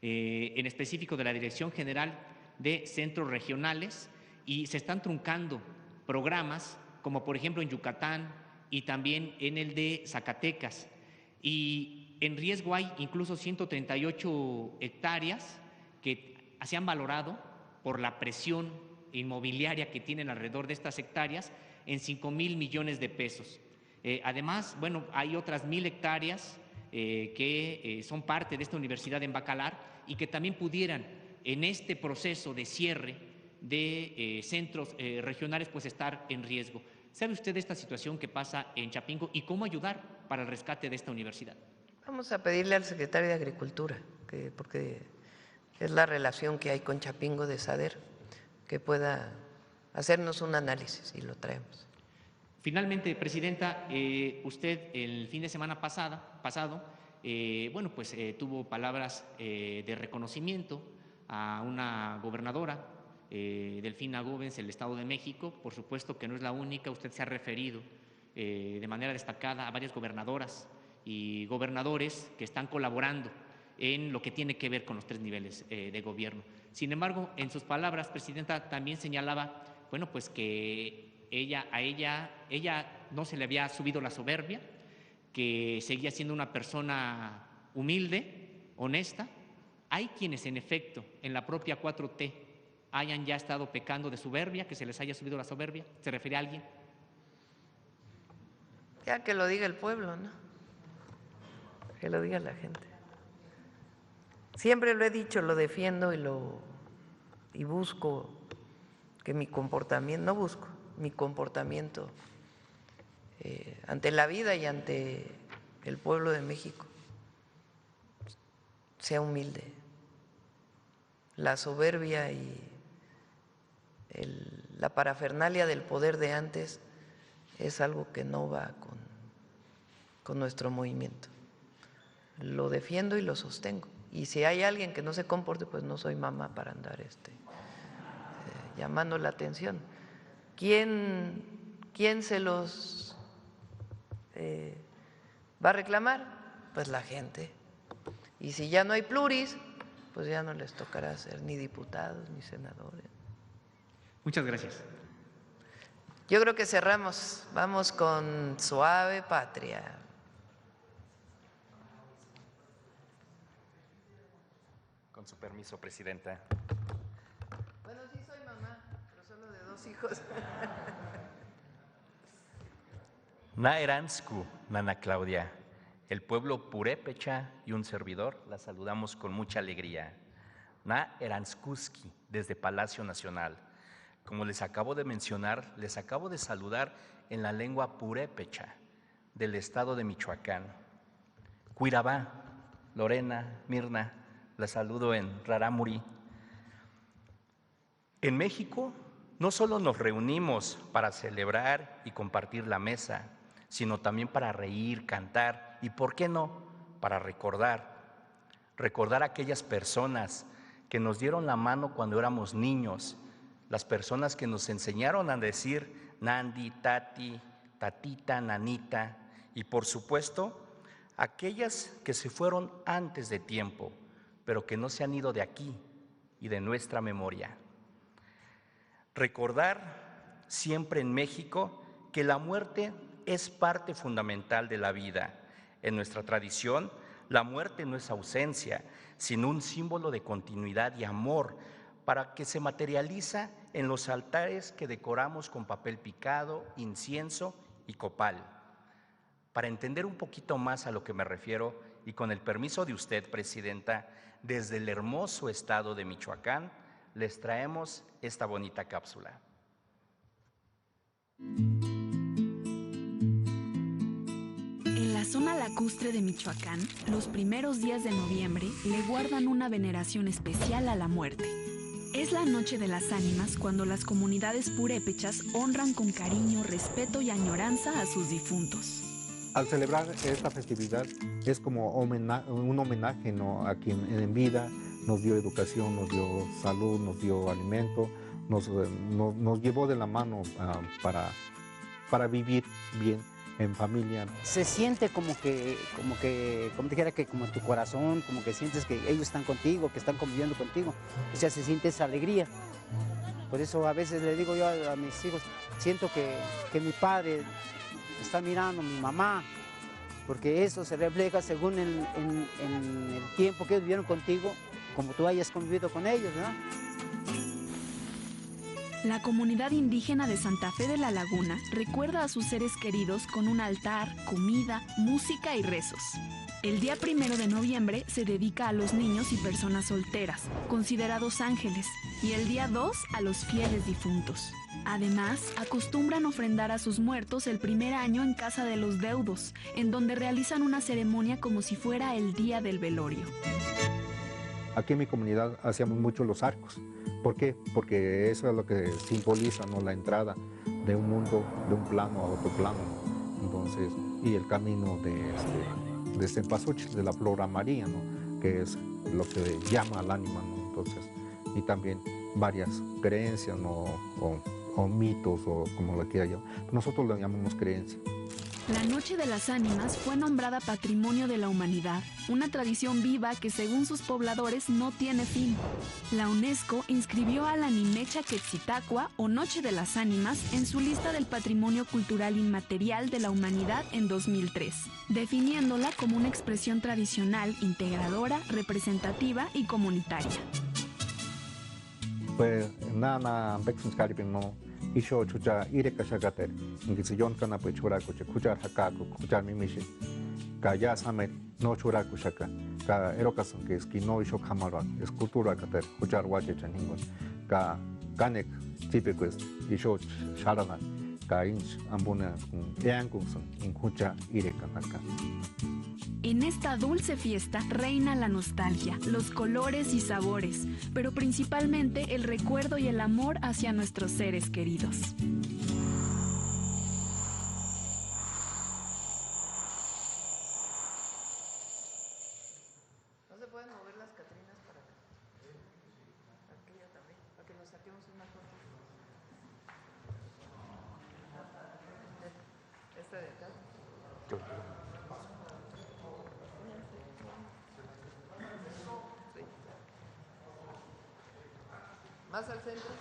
en específico de la Dirección General de Centros Regionales, y se están truncando programas como por ejemplo en Yucatán y también en el de Zacatecas, y en riesgo hay incluso 138 hectáreas que se han valorado por la presión inmobiliaria que tienen alrededor de estas hectáreas en 5,000 millones de pesos. Además, bueno, hay otras 1000 hectáreas que son parte de esta universidad en Bacalar y que también pudieran en este proceso de cierre de centros regionales pues estar en riesgo. ¿Sabe usted de esta situación que pasa en Chapingo y cómo ayudar para el rescate de esta universidad? Vamos a pedirle al secretario de Agricultura, porque es la relación que hay con Chapingo de SADER, que pueda hacernos un análisis y lo traemos. Finalmente, Presidenta, usted el fin de semana pasado, bueno, pues tuvo palabras de reconocimiento a una gobernadora, Delfina Gómez, del Estado de México. Por supuesto que no es la única, usted se ha referido de manera destacada a varias gobernadoras y gobernadores que están colaborando en lo que tiene que ver con los 3 niveles de gobierno. Sin embargo, en sus palabras, Presidenta, también señalaba, bueno, pues que a ella no se le había subido la soberbia, que seguía siendo una persona humilde, honesta. Hay quienes, en efecto, en la propia 4T hayan ya estado pecando de soberbia, que se les haya subido la soberbia. ¿Se refiere a alguien? Ya que lo diga el pueblo, ¿no? Que lo diga la gente. Siempre lo he dicho, lo defiendo y busco que mi comportamiento, no busco, mi comportamiento ante la vida y ante el pueblo de México sea humilde. La soberbia y la parafernalia del poder de antes es algo que no va con nuestro movimiento. Lo defiendo y lo sostengo. Y si hay alguien que no se comporte, pues no soy mamá para andar llamando la atención. ¿Quién se los va a reclamar? Pues la gente. Y si ya no hay pluris, pues ya no les tocará ser ni diputados ni senadores. Muchas gracias. Yo creo que cerramos. Vamos con Suave Patria. Con su permiso, Presidenta. Bueno, sí soy mamá, pero solo de 2 hijos. Na Eransku, Nana Claudia, el pueblo purépecha y un servidor la saludamos con mucha alegría. Na Eranskuski, desde Palacio Nacional. Como les acabo de mencionar, les acabo de saludar en la lengua purépecha del estado de Michoacán. Cuirabá, Lorena, Mirna, la saludo en Rarámuri. En México no solo nos reunimos para celebrar y compartir la mesa, sino también para reír, cantar y, ¿por qué no?, para recordar a aquellas personas que nos dieron la mano cuando éramos niños, las personas que nos enseñaron a decir Nandi, Tati, Tatita, Nanita, y por supuesto, aquellas que se fueron antes de tiempo, pero que no se han ido de aquí y de nuestra memoria. Recordar siempre en México que la muerte es parte fundamental de la vida. En nuestra tradición, la muerte no es ausencia, sino un símbolo de continuidad y amor para que se materializa en los altares que decoramos con papel picado, incienso y copal. Para entender un poquito más a lo que me refiero, y con el permiso de usted, Presidenta, desde el hermoso estado de Michoacán, les traemos esta bonita cápsula. En la zona lacustre de Michoacán, los primeros días de noviembre le guardan una veneración especial a la muerte. Es la noche de las ánimas cuando las comunidades purépechas honran con cariño, respeto y añoranza a sus difuntos. Al celebrar esta festividad es como un homenaje, ¿no?, a quien en vida nos dio educación, nos dio salud, nos dio alimento, nos llevó de la mano para vivir bien en familia. Se siente como te dijera que como en tu corazón, como que sientes que ellos están contigo, que están conviviendo contigo, o sea, se siente esa alegría. Por eso a veces le digo yo a mis hijos, siento que mi padre está mirando, mi mamá, porque eso se refleja según en el tiempo que ellos vivieron contigo, como tú hayas convivido con ellos, ¿no? La comunidad indígena de Santa Fe de la Laguna recuerda a sus seres queridos con un altar, comida, música y rezos. El día 1 de noviembre se dedica a los niños y personas solteras, considerados ángeles, y el día 2 a los fieles difuntos. Además, acostumbran ofrendar a sus muertos el primer año en casa de los deudos, en donde realizan una ceremonia como si fuera el día del velorio. Aquí en mi comunidad hacíamos mucho los arcos. ¿Por qué? Porque eso es lo que simboliza, ¿no?, la entrada de un mundo, de un plano a otro plano. Entonces, y el camino de cempasúchil, de la flor amarilla, ¿no?, que es lo que llama al ánima, ¿no? Entonces, y también varias creencias, ¿no?, o mitos, o como lo quiera llamar. Nosotros lo llamamos creencia. La Noche de las Ánimas fue nombrada Patrimonio de la Humanidad, una tradición viva que según sus pobladores no tiene fin. La UNESCO inscribió a la Nimecha Quetzitacua o Noche de las Ánimas en su lista del Patrimonio Cultural Inmaterial de la Humanidad en 2003, definiéndola como una expresión tradicional, integradora, representativa y comunitaria. Pues nada, no. Isho chucha ireka shagater, ingisi yon kana pues churaku kuchar hakaku, kuchar mimishi. Ka ya samet no churaku shaka. Ka erokasan que esqui no isho kamara, escultura kater, kuchar wache chaningon. Ka kanek típico es isho sharana. Ka inch ambuna eangunsan in kucha ireka naka. En esta dulce fiesta reina la nostalgia, los colores y sabores, pero principalmente el recuerdo y el amor hacia nuestros seres queridos. ¿No se pueden mover las Catrinas para acá? Aquella también, para que nos saquemos una foto. Esta de acá. Más al centro.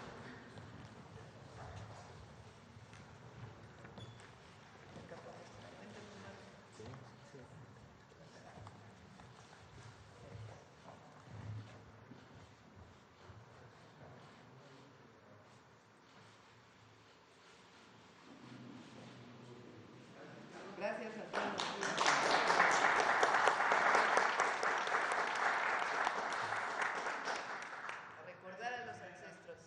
Gracias a todos. A recordar a los ancestros.